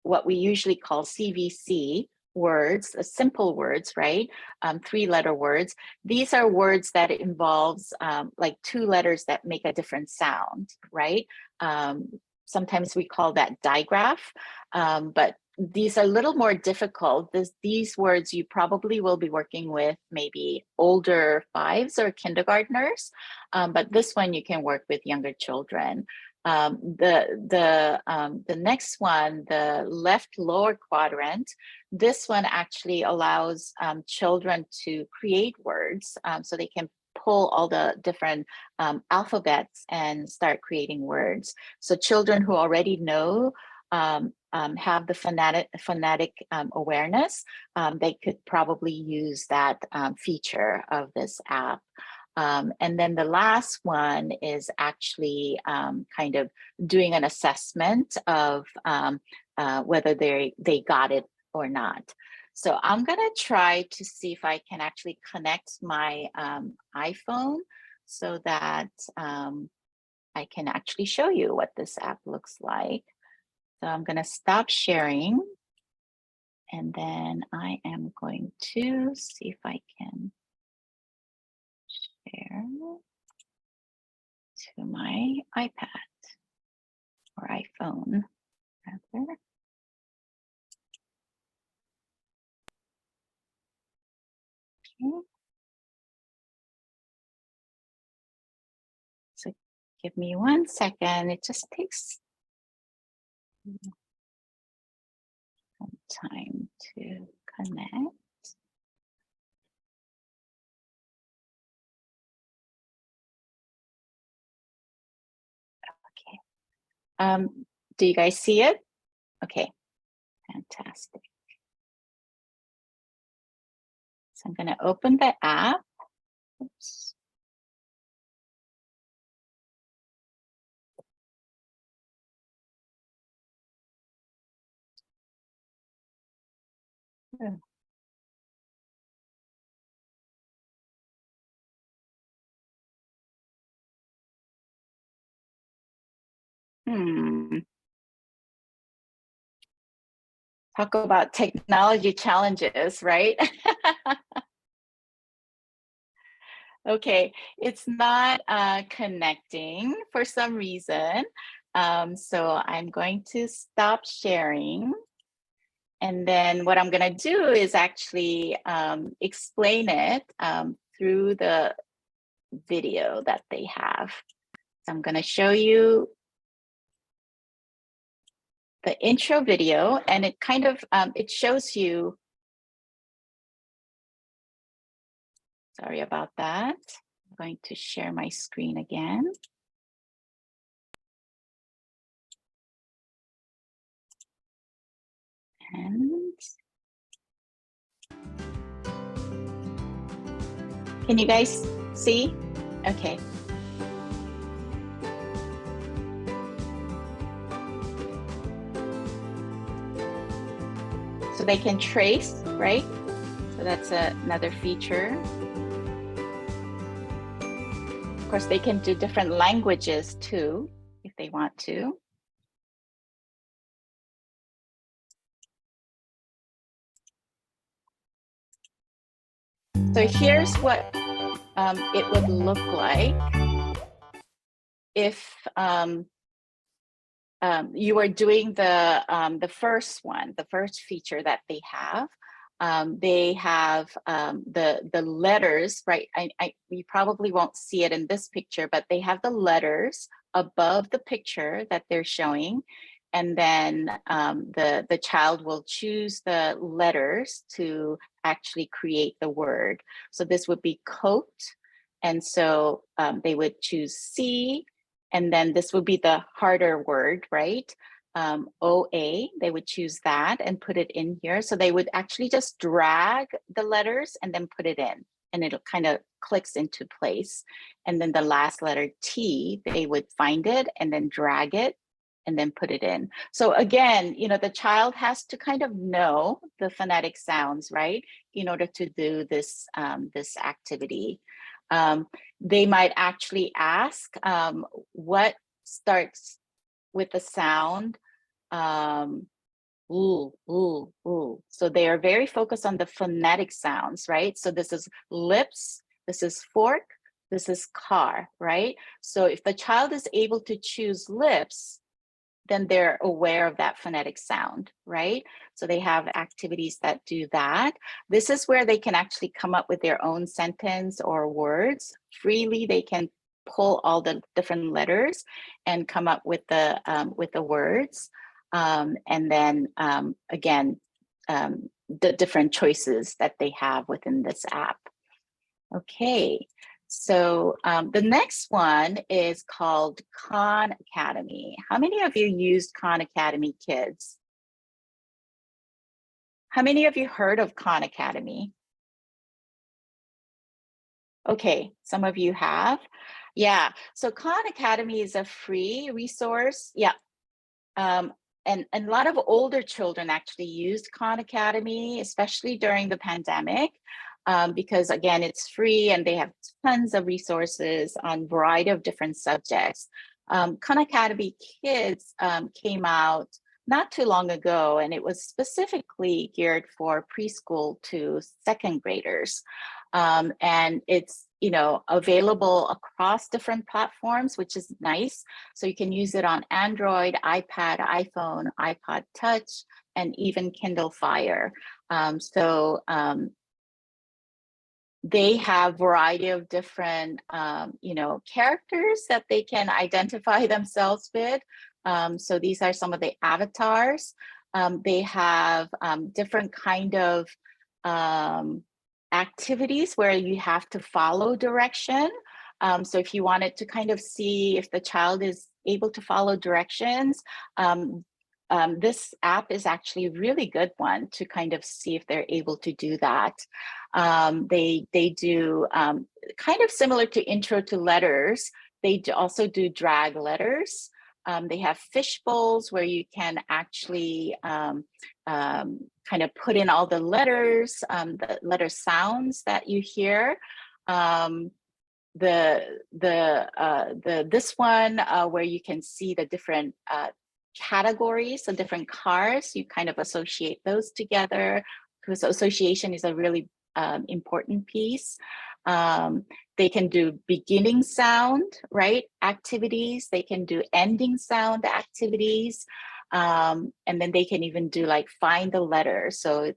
what we usually call CVC words, simple words, right? 3-letter words. These are words that involves like 2 letters that make a different sound, right? Sometimes we call that digraph, but these are a little more difficult. These words you probably will be working with maybe older 5s or kindergartners, but this one you can work with younger children. The next one, the left lower quadrant, this one actually allows children to create words, so they can pull all the different alphabets and start creating words. So children who already know have the phonetic awareness, they could probably use that feature of this app. And then the last one is actually kind of doing an assessment of whether they got it or not. So I'm gonna try to see if I can actually connect my iPhone so that I can actually show you what this app looks like. So I'm gonna stop sharing and then I am going to see if I can share to my iPad or iPhone rather. Okay. So give me 1 second. It just takes some time to connect. Okay. Do you guys see it? Okay, fantastic. So I'm going to open the app. Oops. Oh. Talk about technology challenges, right? Okay, it's not connecting for some reason. So I'm going to stop sharing. And then what I'm going to do is actually explain it through the video that they have. So I'm going to show you the intro video, and it kind of, it shows you, sorry about that. I'm going to share my screen again. And can you guys see? Okay. So they can trace, right? So that's another feature. Of course, they can do different languages too, if they want to. So here's what it would look like if you are doing the first one, the first feature that they have. They have the letters, right? You probably won't see it in this picture, but they have the letters above the picture that they're showing. And then the child will choose the letters to actually create the word. So this would be coat. And so they would choose C, and then this would be the harder word, right? OA, they would choose that and put it in here. So they would actually just drag the letters and then put it in, and it'll kind of clicks into place. And then the last letter T, they would find it and then drag it and then put it in. So again, you know, the child has to kind of know the phonetic sounds, right, in order to do this, this activity. They might actually ask what starts with the sound ooh, ooh, ooh. So they are very focused on the phonetic sounds, right? So this is lips, this is fork, this is car, right? So if the child is able to choose lips, then they're aware of that phonetic sound, right? So they have activities that do that. This is where they can actually come up with their own sentence or words freely. They can pull all the different letters and come up with the words. And then again, the different choices that they have within this app. Okay. So the next one is called Khan Academy. How many of you used Khan Academy, kids? How many of you heard of Khan Academy? Okay, some of you have. Yeah, so Khan Academy is a free resource. Yeah. And a lot of older children actually used Khan Academy, especially during the pandemic. Because again, it's free and they have tons of resources on a variety of different subjects. Khan Academy Kids came out not too long ago, and it was specifically geared for preschool to second graders. And it's, you know, available across different platforms, which is nice. So you can use it on Android, iPad, iPhone, iPod Touch, and even Kindle Fire. They have variety of different, you know, characters that they can identify themselves with. So these are some of the avatars. They have different kind of activities where you have to follow direction. So if you wanted to kind of see if the child is able to follow directions, this app is actually a really good one to kind of see if they're able to do that. They do kind of similar to Intro to Letters. They also do drag letters. They have fish bowls where you can actually kind of put in all the letters, the letter sounds that you hear. This one where you can see the different categories, so different cars, you kind of associate those together, because association is a really important piece. They can do beginning sound, right, activities. They can do ending sound activities. And then they can even do like find the letter. So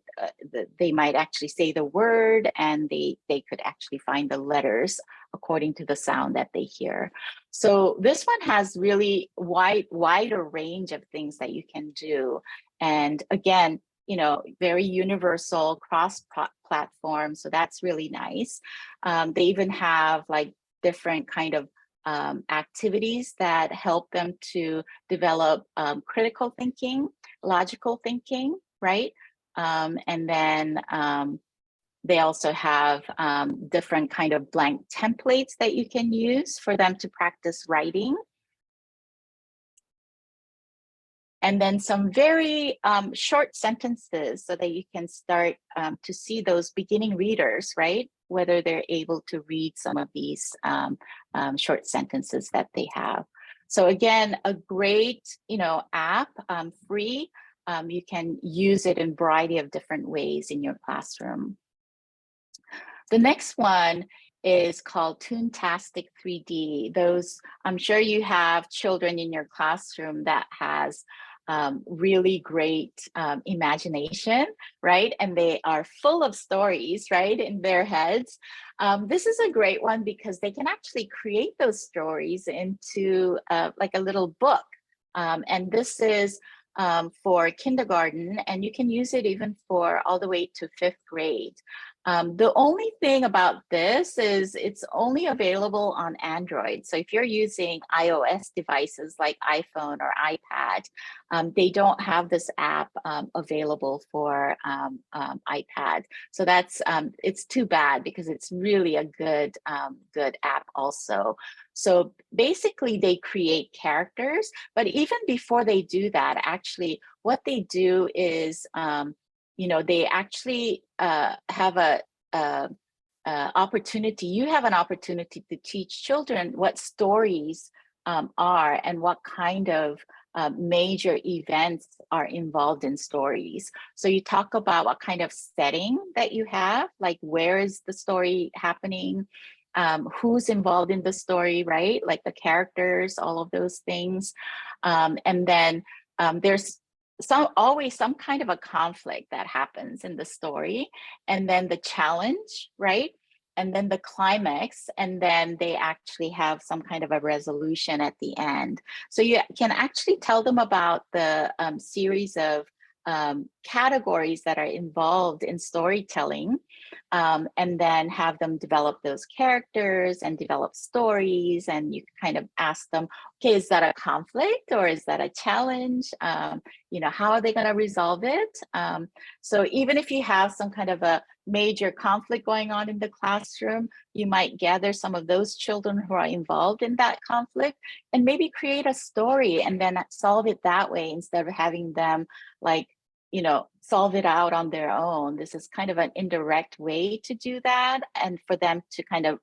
they might actually say the word and they could actually find the letters according to the sound that they hear. So this one has really wider range of things that you can do. And again, you know, very universal cross platform. So that's really nice. They even have like different kind of activities that help them to develop critical thinking, logical thinking, right? And then they also have different kind of blank templates that you can use for them to practice writing. And then some very short sentences so that you can start to see those beginning readers, right? Whether they're able to read some of these short sentences that they have. So again, a great, you know, app, free. You can use it in a variety of different ways in your classroom. The next one is called Toontastic 3D. Those, I'm sure you have children in your classroom that has really great imagination, right? And they are full of stories, right, in their heads. This is a great one because they can actually create those stories into like a little book. And this is for kindergarten, and you can use it even for all the way to 5th grade. The only thing about this is it's only available on Android. So if you're using iOS devices like iPhone or iPad, they don't have this app available for iPad. So that's it's too bad because it's really a good good app also. So basically they create characters, but even before they do that, actually what they do is you know, they actually have a opportunity. You have an opportunity to teach children what stories are and what kind of major events are involved in stories. So you talk about what kind of setting that you have, like where is the story happening, who's involved in the story, right? Like the characters, all of those things. And then there's always some kind of a conflict that happens in the story, and then the challenge, right? And then the climax, and then they actually have some kind of a resolution at the end. So you can actually tell them about the series of categories that are involved in storytelling, and then have them develop those characters and develop stories. And you kind of ask them, okay, is that a conflict or is that a challenge? You know, how are they going to resolve it? So even if you have some kind of a major conflict going on in the classroom, you might gather some of those children who are involved in that conflict and maybe create a story and then solve it that way instead of having them like, you know, solve it out on their own. This is kind of an indirect way to do that, and for them to kind of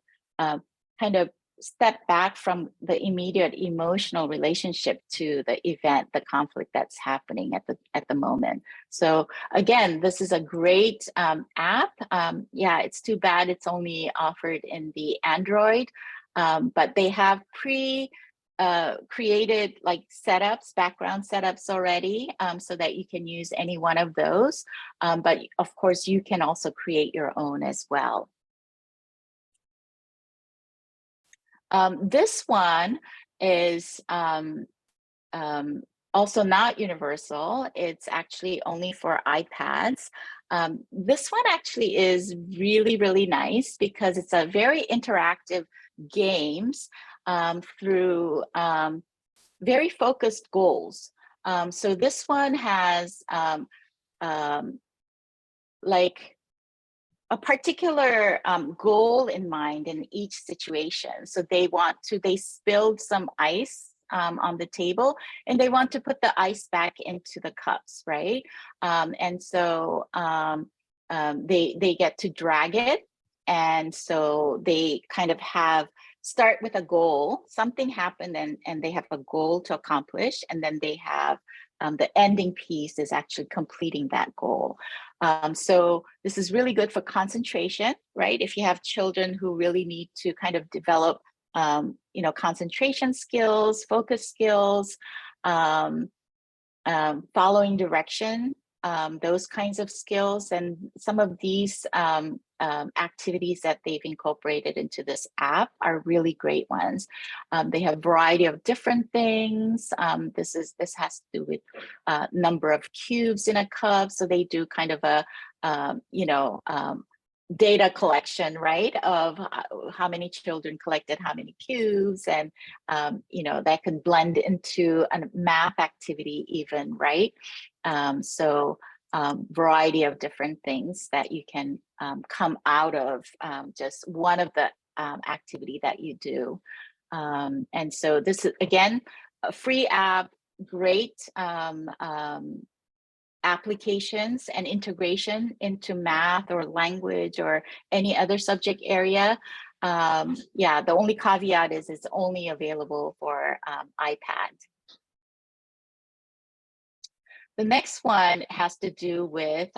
step back from the immediate emotional relationship to the event, the conflict that's happening at the moment. So again, this is a great app. Yeah, it's too bad it's only offered in the Android, but they have created like setups, background setups already, so that you can use any one of those. But of course, you can also create your own as well. This one is also not universal. It's actually only for iPads. This one actually is really, really nice because it's a very interactive games through very focused goals. So this one has like a particular goal in mind in each situation. So they spilled some ice on the table and they want to put the ice back into the cups, right? And so they get to drag it. And so they kind of start with a goal, something happened and they have a goal to accomplish. And then they have the ending piece is actually completing that goal. So this is really good for concentration, right? If you have children who really need to kind of develop, you know, concentration skills, focus skills, following direction, those kinds of skills, and some of these activities that they've incorporated into this app are really great ones. They have a variety of different things. This has to do with number of cubes in a cup. So they do kind of a you know, data collection, right, of how many children collected how many cubes, and you know, that can blend into a math activity even, right? So variety of different things that you can come out of just one of the activity that you do. And so this is, again, a free app, great applications and integration into math or language or any other subject area. Yeah, the only caveat is it's only available for iPad. The next one has to do with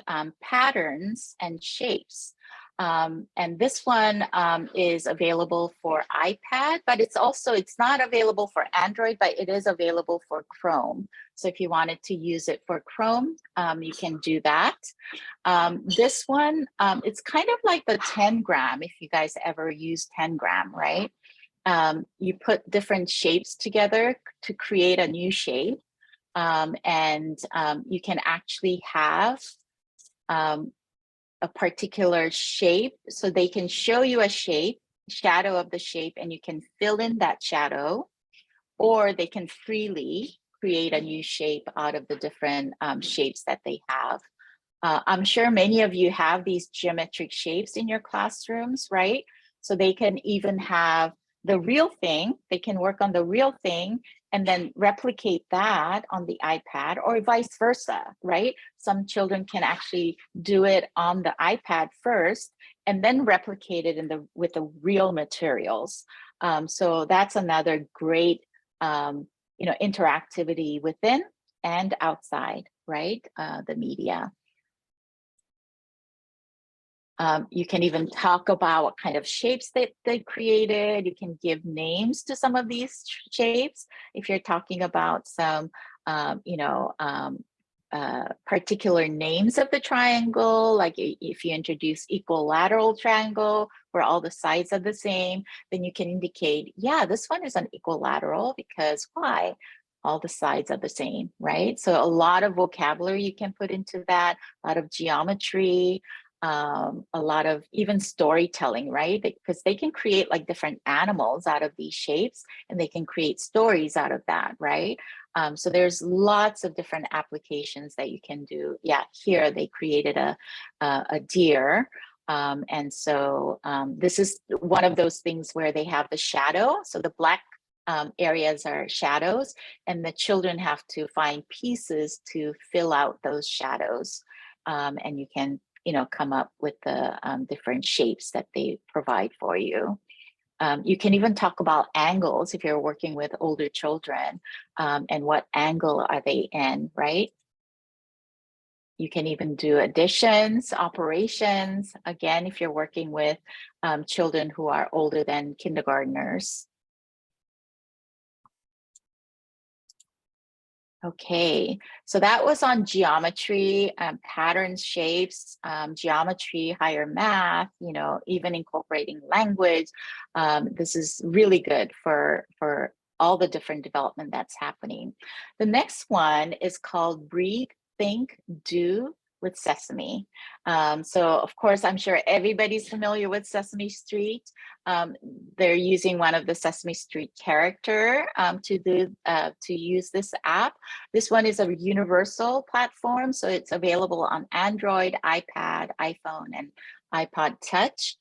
patterns and shapes. And this one is available for iPad, but it's not available for Android, but it is available for Chrome. So if you wanted to use it for Chrome, you can do that. This one, it's kind of like the 10-gram, if you guys ever use 10-gram, right? You put different shapes together to create a new shape. And you can actually have a particular shape. So they can show you a shadow of the shape, and you can fill in that shadow, or they can freely create a new shape out of the different shapes that they have. I'm sure many of you have these geometric shapes in your classrooms, right? So they can even have the real thing. They can work on the real thing and then replicate that on the iPad, or vice versa, right? Some children can actually do it on the iPad first and then replicate it with the real materials. So that's another great interactivity within and outside, right? The media. You can even talk about what kind of shapes that they created. You can give names to some of these shapes. If you're talking about some, particular names of the triangle, like if you introduce equilateral triangle where all the sides are the same, then you can indicate, yeah, this one is an equilateral because why? All the sides are the same, right? So a lot of vocabulary you can put into that, a lot of geometry, a lot of even storytelling, right? Because they can create like different animals out of these shapes, and they can create stories out of that, right? So there's lots of different applications that you can do. Yeah, here they created a deer. And so this is one of those things where they have the shadow. So the black areas are shadows, and the children have to find pieces to fill out those shadows. And you can come up with the different shapes that they provide for you. You can even talk about angles if you're working with older children, and what angle are they in, right? You can even do additions, operations, again, if you're working with children who are older than kindergartners. Okay, so that was on geometry, patterns, shapes, geometry, higher math, even incorporating language. This is really good for all the different development that's happening. The next one is called Breathe, Think, Do with Sesame. So of course, I'm sure everybody's familiar with Sesame Street. They're using one of the Sesame Street character to use this app. This one is a universal platform, so it's available on Android, iPad, iPhone, and iPod Touch.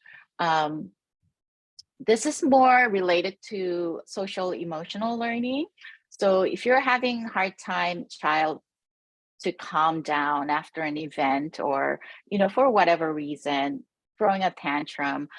This is more related to social emotional learning. So if you're having a hard time, child, to calm down after an event, or for whatever reason, throwing a tantrum,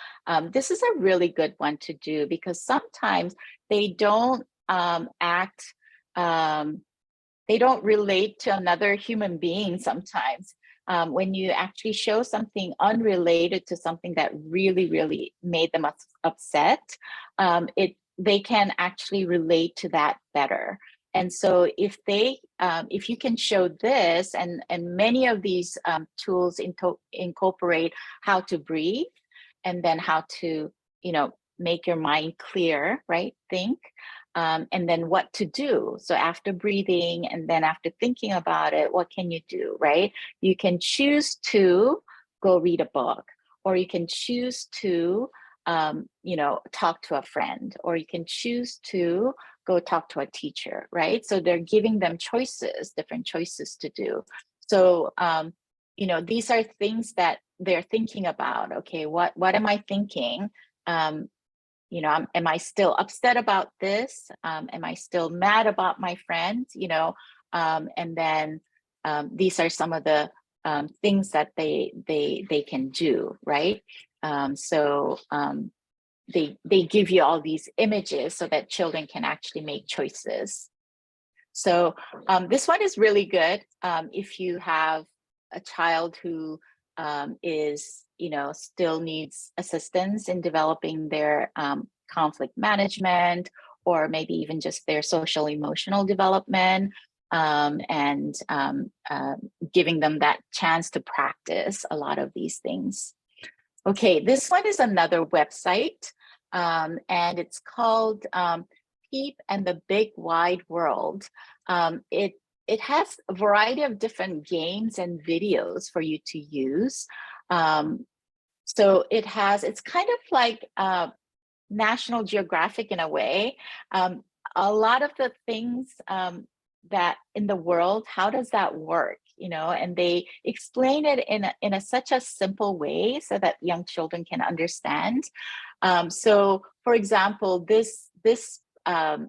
this is a really good one to do, because sometimes they don't act, they don't relate to another human being sometimes. When you actually show something unrelated to something that really, really made them upset, they can actually relate to that better. And so if you can show this, and many of these tools incorporate how to breathe, and then how to, make your mind clear, right? Think, and then what to do. So after breathing, and then after thinking about it, what can you do, right? You can choose to go read a book, or you can choose to, talk to a friend, or you can choose to go talk to a teacher, right? So they're giving them choices, different choices to do. So, these are things that they're thinking about. Okay, what am I thinking? Am I still upset about this? Am I still mad about my friend? And then these are some of the things that they can do, right? They give you all these images so that children can actually make choices. So this one is really good if you have a child who is, still needs assistance in developing their conflict management, or maybe even just their social emotional development, and giving them that chance to practice a lot of these things. Okay, this one is another website, and it's called Peep and the Big Wide World. It has a variety of different games and videos for you to use. So it's kind of like National Geographic in a way. A lot of the things that in the world, how does that work? And they explain it in such a simple way so that young children can understand. So, for example, this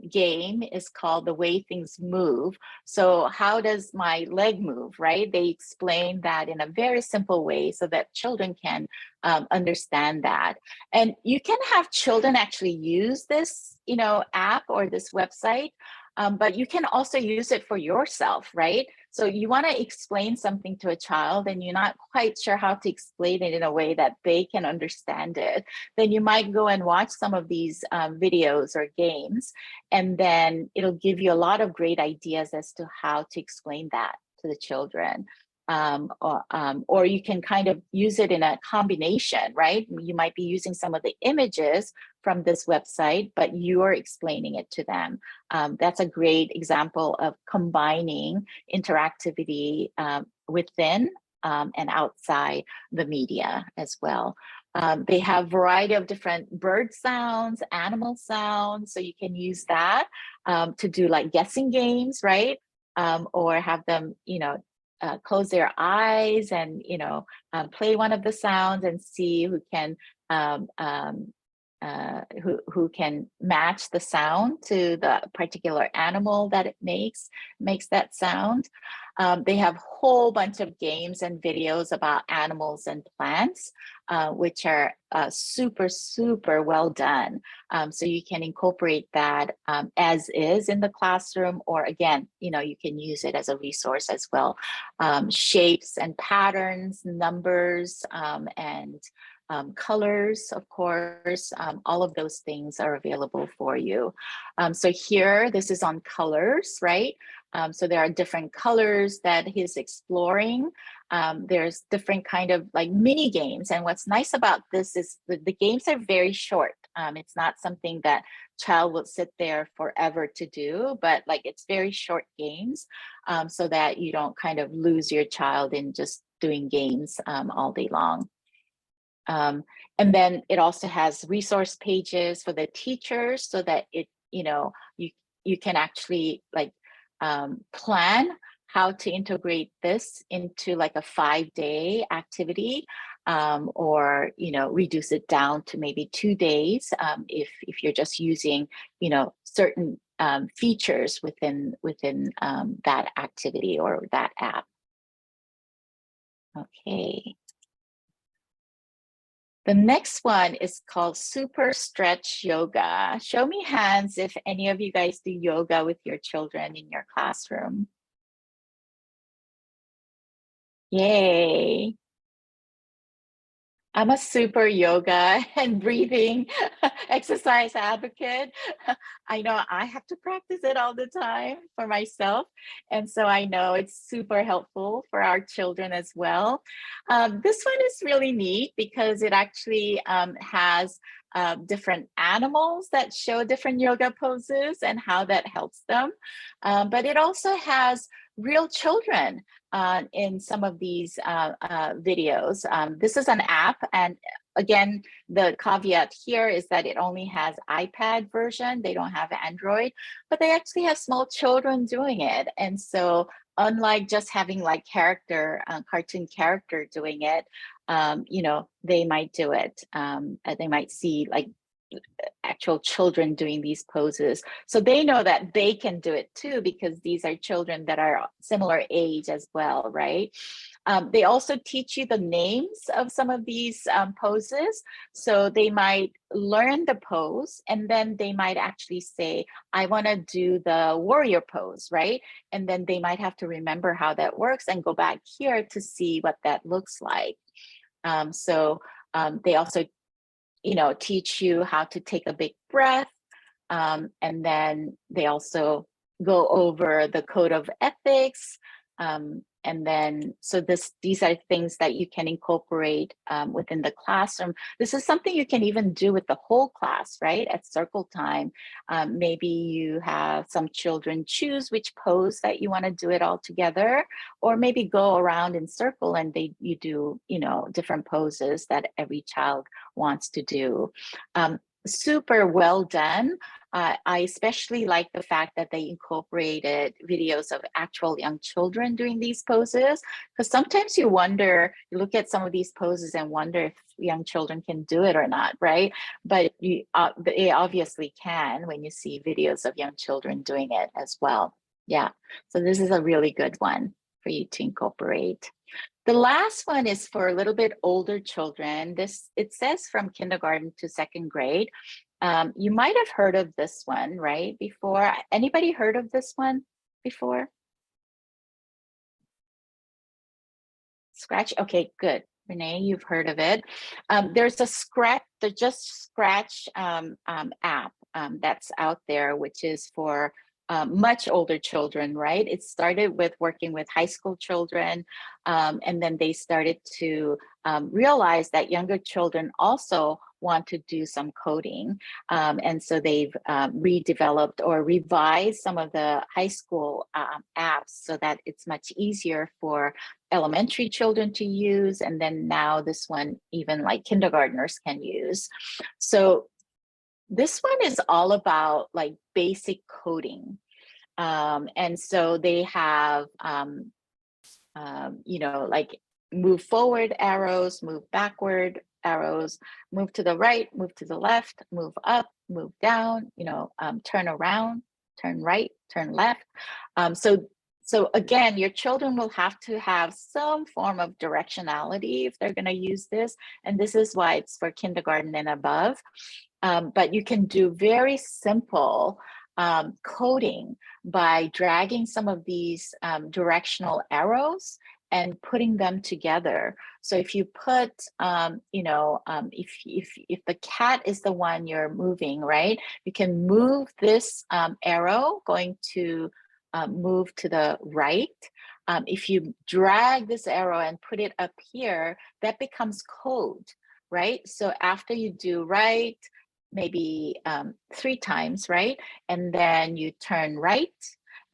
game is called The Way Things Move. So how does my leg move, right? They explain that in a very simple way so that children can understand that. And you can have children actually use this, app or this website, but you can also use it for yourself, right? So you want to explain something to a child and you're not quite sure how to explain it in a way that they can understand it, then you might go and watch some of these videos or games, and then it'll give you a lot of great ideas as to how to explain that to the children. Or you can kind of use it in a combination, right? You might be using some of the images from this website, but you're explaining it to them. That's a great example of combining interactivity within and outside the media as well. They have a variety of different bird sounds, animal sounds, so you can use that to do like guessing games, right? Or have them, close their eyes and play one of the sounds and see who can who can match the sound to the particular animal that it makes that sound. They have a whole bunch of games and videos about animals and plants, which are super, super well done. So you can incorporate that as is in the classroom, or again, you can use it as a resource as well. Shapes and patterns, numbers, and colors, of course, all of those things are available for you. So here, this is on colors, right? So there are different colors that he's exploring. There's different kind of like mini games. And what's nice about this is the games are very short. It's not something that child will sit there forever to do, but like it's very short games, so that you don't kind of lose your child in just doing games all day long. And then it also has resource pages for the teachers so that you can actually like plan how to integrate this into like a 5-day activity, or reduce it down to maybe 2 days if you're just using certain features within that activity or that app. Okay. The next one is called Super Stretch Yoga. Show me hands if any of you guys do yoga with your children in your classroom. Yay. I'm a super yoga and breathing exercise advocate. I know I have to practice it all the time for myself. And so I know it's super helpful for our children as well. This one is really neat because it actually has different animals that show different yoga poses and how that helps them. But it also has real children in some of these videos. This is an app, and again, the caveat here is that it only has iPad version. They don't have Android, but they actually have small children doing it. And so unlike just having like cartoon character doing it, they might do it. They might see like actual children doing these poses. So they know that they can do it too, because these are children that are similar age as well, right? They also teach you the names of some of these poses. So they might learn the pose and then they might actually say, I want to do the warrior pose, right? And then they might have to remember how that works and go back here to see what that looks like. They also, teach you how to take a big breath. And then they also go over the code of ethics. And then, so these are things that you can incorporate within the classroom. This is something you can even do with the whole class, right? At circle time, maybe you have some children choose which pose that you want to do it all together, or maybe go around in circle and you do, different poses that every child wants to do. Super well done. I especially like the fact that they incorporated videos of actual young children doing these poses, because sometimes you look at some of these poses and wonder if young children can do it or not, right? But they obviously can when you see videos of young children doing it as well. Yeah, so this is a really good one for you to incorporate. The last one is for a little bit older children. It says from kindergarten to second grade. You might have heard of this one, right? Before. Anybody heard of this one before? Scratch. Okay, good. Renee, you've heard of it. There's a Just Scratch app that's out there, which is for much older children, right? It started with working with high school children, and then they started to realize that younger children also want to do some coding. And so they've redeveloped or revised some of the high school apps so that it's much easier for elementary children to use. And then now this one, even like kindergartners can use. So this one is all about like basic coding. And so they have, like move forward arrows, move backward arrows, move to the right, move to the left, move up, move down, turn around, turn right, turn left. So again, your children will have to have some form of directionality if they're going to use this. And this is why it's for kindergarten and above. But you can do very simple coding by dragging some of these directional arrows and putting them together. So if you put, if the cat is the one you're moving, right, you can move this arrow going to move to the right. If you drag this arrow and put it up here, that becomes code, right? So after you do right, maybe 3 times, right? And then you turn right,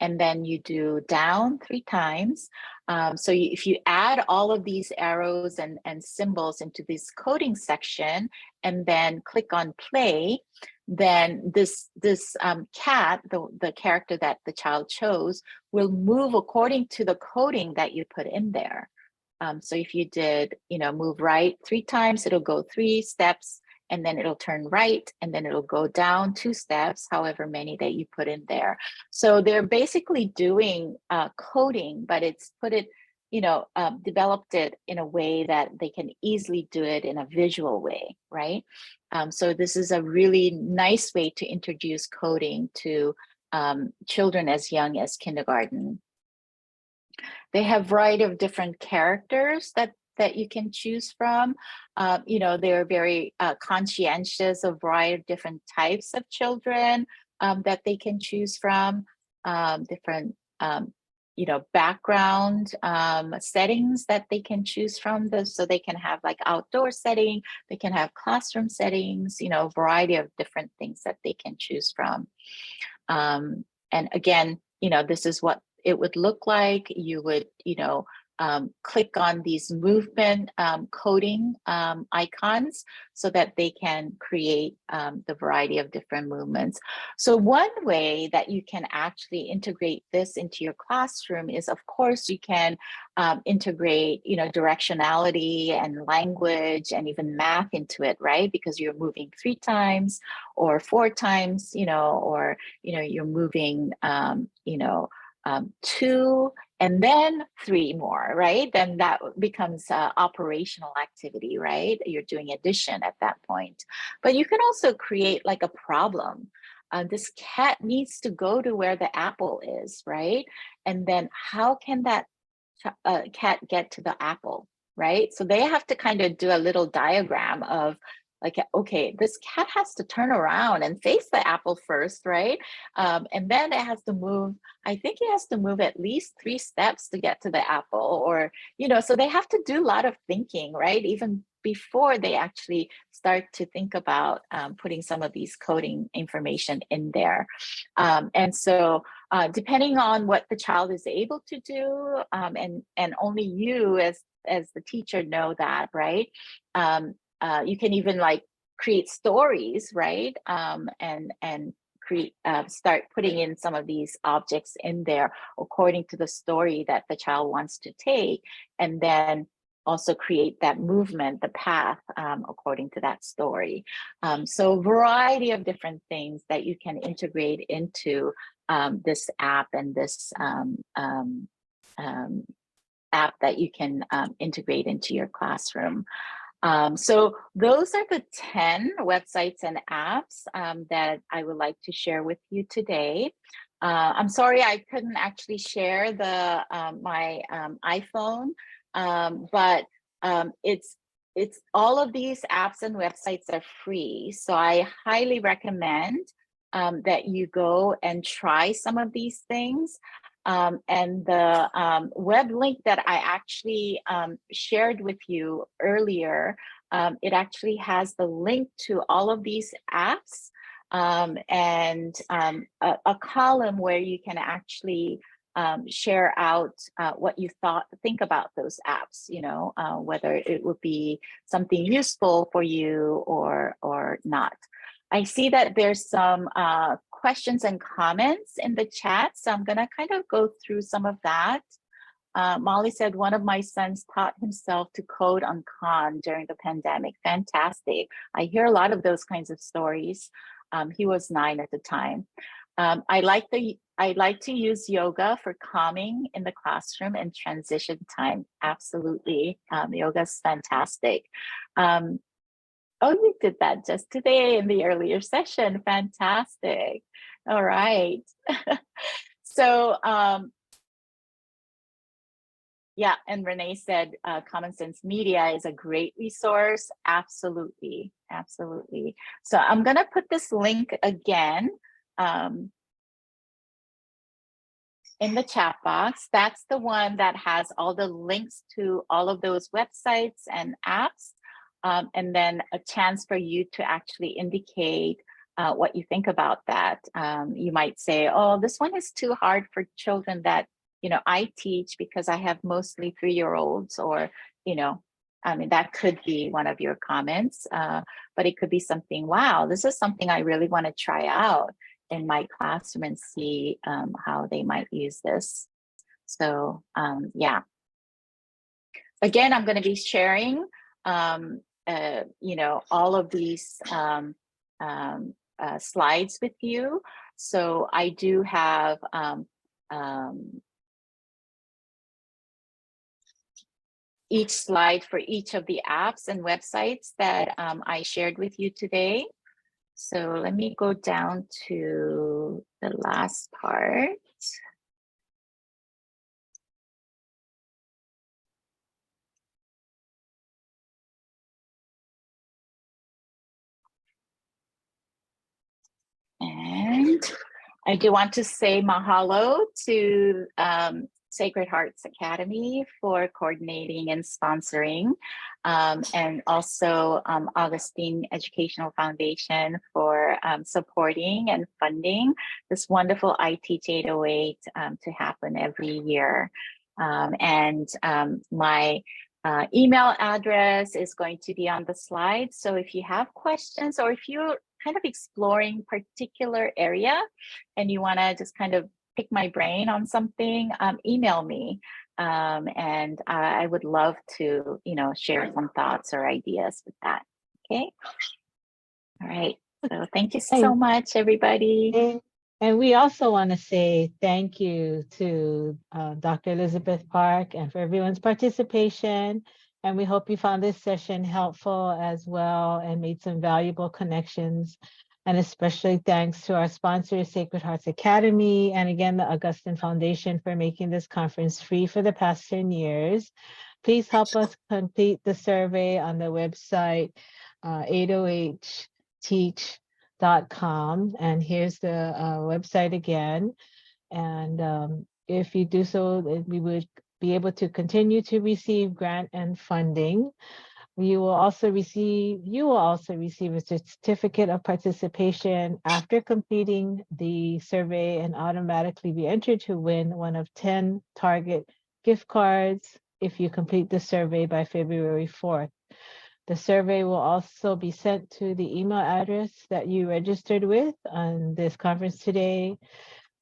and then you do down 3 times. If you add all of these arrows and symbols into this coding section, and then click on play, then this cat, the character that the child chose, will move according to the coding that you put in there. So if you did, move right 3 times, it'll go 3 steps, and then it'll turn right, and then it'll go down 2 steps, however many that you put in there. So they're basically doing coding, but it's developed it in a way that they can easily do it in a visual way, right? So this is a really nice way to introduce coding to children as young as kindergarten. They have a variety of different characters that you can choose from. They're very conscientious of a variety of different types of children that they can choose from, different background settings that they can choose from. So they can have like outdoor setting, they can have classroom settings, a variety of different things that they can choose from. And again, this is what it would look like. You would, click on these movement coding icons so that they can create the variety of different movements. So one way that you can actually integrate this into your classroom is, of course, you can integrate, directionality and language and even math into it, right? Because you're moving 3 times or 4 times, or, you're moving, 2 and then 3 more, right? Then that becomes operational activity, right? You're doing addition at that point. But you can also create like a problem. This cat needs to go to where the apple is, right? And then how can that cat get to the apple, right? So they have to kind of do a little diagram of like, okay, this cat has to turn around and face the apple first, right? And then it has to move, I think it has to move at least 3 steps to get to the apple, or, you know, so they have to do a lot of thinking, right? Even before they actually start to think about putting some of these coding information in there. And so depending on what the child is able to do, and only you as the teacher know that, right? You can even like create stories, right? And create, start putting in some of these objects in there according to the story that the child wants to take, and then also create that movement, the path, according to that story. So a variety of different things that you can integrate into this app, and this app that you can integrate into your classroom. So those are the 10 websites and apps that I would like to share with you today. I'm sorry I couldn't actually share the my iPhone, but it's all of these apps and websites are free. So I highly recommend that you go and try some of these things. And the web link that I actually shared with you earlier, it actually has the link to all of these apps, and a column where you can actually share out what you think about those apps, you know, whether it would be something useful for you or not. I see that there's some questions and comments in the chat, so I'm gonna kind of go through some of that. Molly said, one of my sons taught himself to code on Khan during the pandemic. Fantastic. I hear a lot of those kinds of stories. He was 9 at the time. I like to use yoga for calming in the classroom and transition time. Absolutely. Yoga's fantastic. Oh, you did that just today in the earlier session. Fantastic. All right. So, yeah, and Renee said Common Sense Media is a great resource. Absolutely, absolutely. So I'm gonna put this link again in the chat box. That's the one that has all the links to all of those websites and apps. And then a chance for you to actually indicate what you think about that. You might say, oh, this one is too hard for children that, you know, I teach because I have mostly 3-year-olds, or, you know, I mean, that could be one of your comments, but it could be something, wow, this is something I really want to try out in my classroom and see how they might use this. So yeah. Again, I'm going to be sharing you know, all of these slides with you. So I do have each slide for each of the apps and websites that I shared with you today. So let me go down to the last part. And I do want to say mahalo to Sacred Hearts Academy for coordinating and sponsoring, and also Augustine Educational Foundation for supporting and funding this wonderful iTeach 808 to happen every year. And my email address is going to be on the slide. So if you have questions, or if you're kind of exploring particular area and you want to just kind of pick my brain on something, email me, and I would love to, you know, share some thoughts or ideas with that. Okay. All right. So thank you so much, everybody. And we also want to say thank you to Dr. Elizabeth Park and for everyone's participation. And we hope you found this session helpful as well and made some valuable connections. And especially thanks to our sponsors, Sacred Hearts Academy, and again, the Augustine Foundation for making this conference free for the past 10 years. please help us complete the survey on the website 808teach.com. And here's the website again. And if you do so, then we would be able to continue to receive grant and funding. You will also receive a certificate of participation after completing the survey and automatically be entered to win one of 10 Target gift cards if you complete the survey by February 4th. The survey will also be sent to the email address that you registered with on this conference today.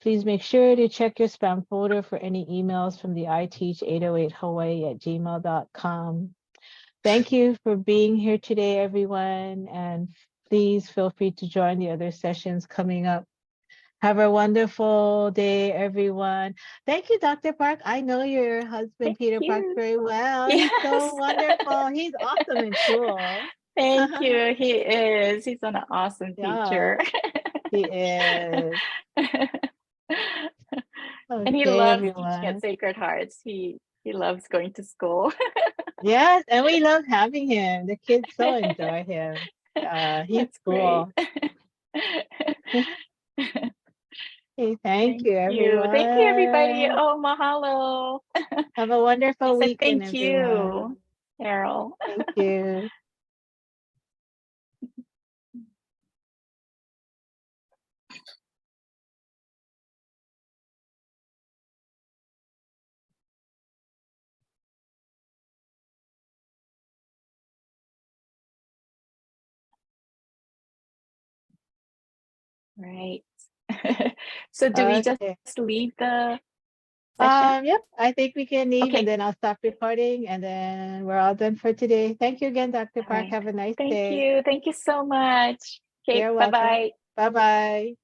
Please make sure to check your spam folder for any emails from the iteach808hawaii@gmail.com. Thank you for being here today, everyone, and please feel free to join the other sessions coming up. Have a wonderful day, everyone. Thank you, Dr. Park. I know your husband, Thank Peter Park, you. very well. He's so Yes. wonderful. He's awesome in school. Thank you. He is. He's an awesome teacher. He is. And he Okay, loves teaching everyone. at Sacred Hearts. He loves going to school. Yes, and we love having him. The kids so enjoy him. He's That's cool. great. Okay, thank you, everyone. Thank you, everybody. Oh, mahalo. Have a wonderful I said weekend, thank everyone. you, Carol. Thank you. Right. So do we just Okay. leave the session? Yep, I think we can leave Okay. and then I'll stop recording and then we're all done for today. Thank you again, Dr. All Park. right. Have a nice Thank day. you. Thank you so much. Okay, You're welcome. bye-bye. Bye-bye.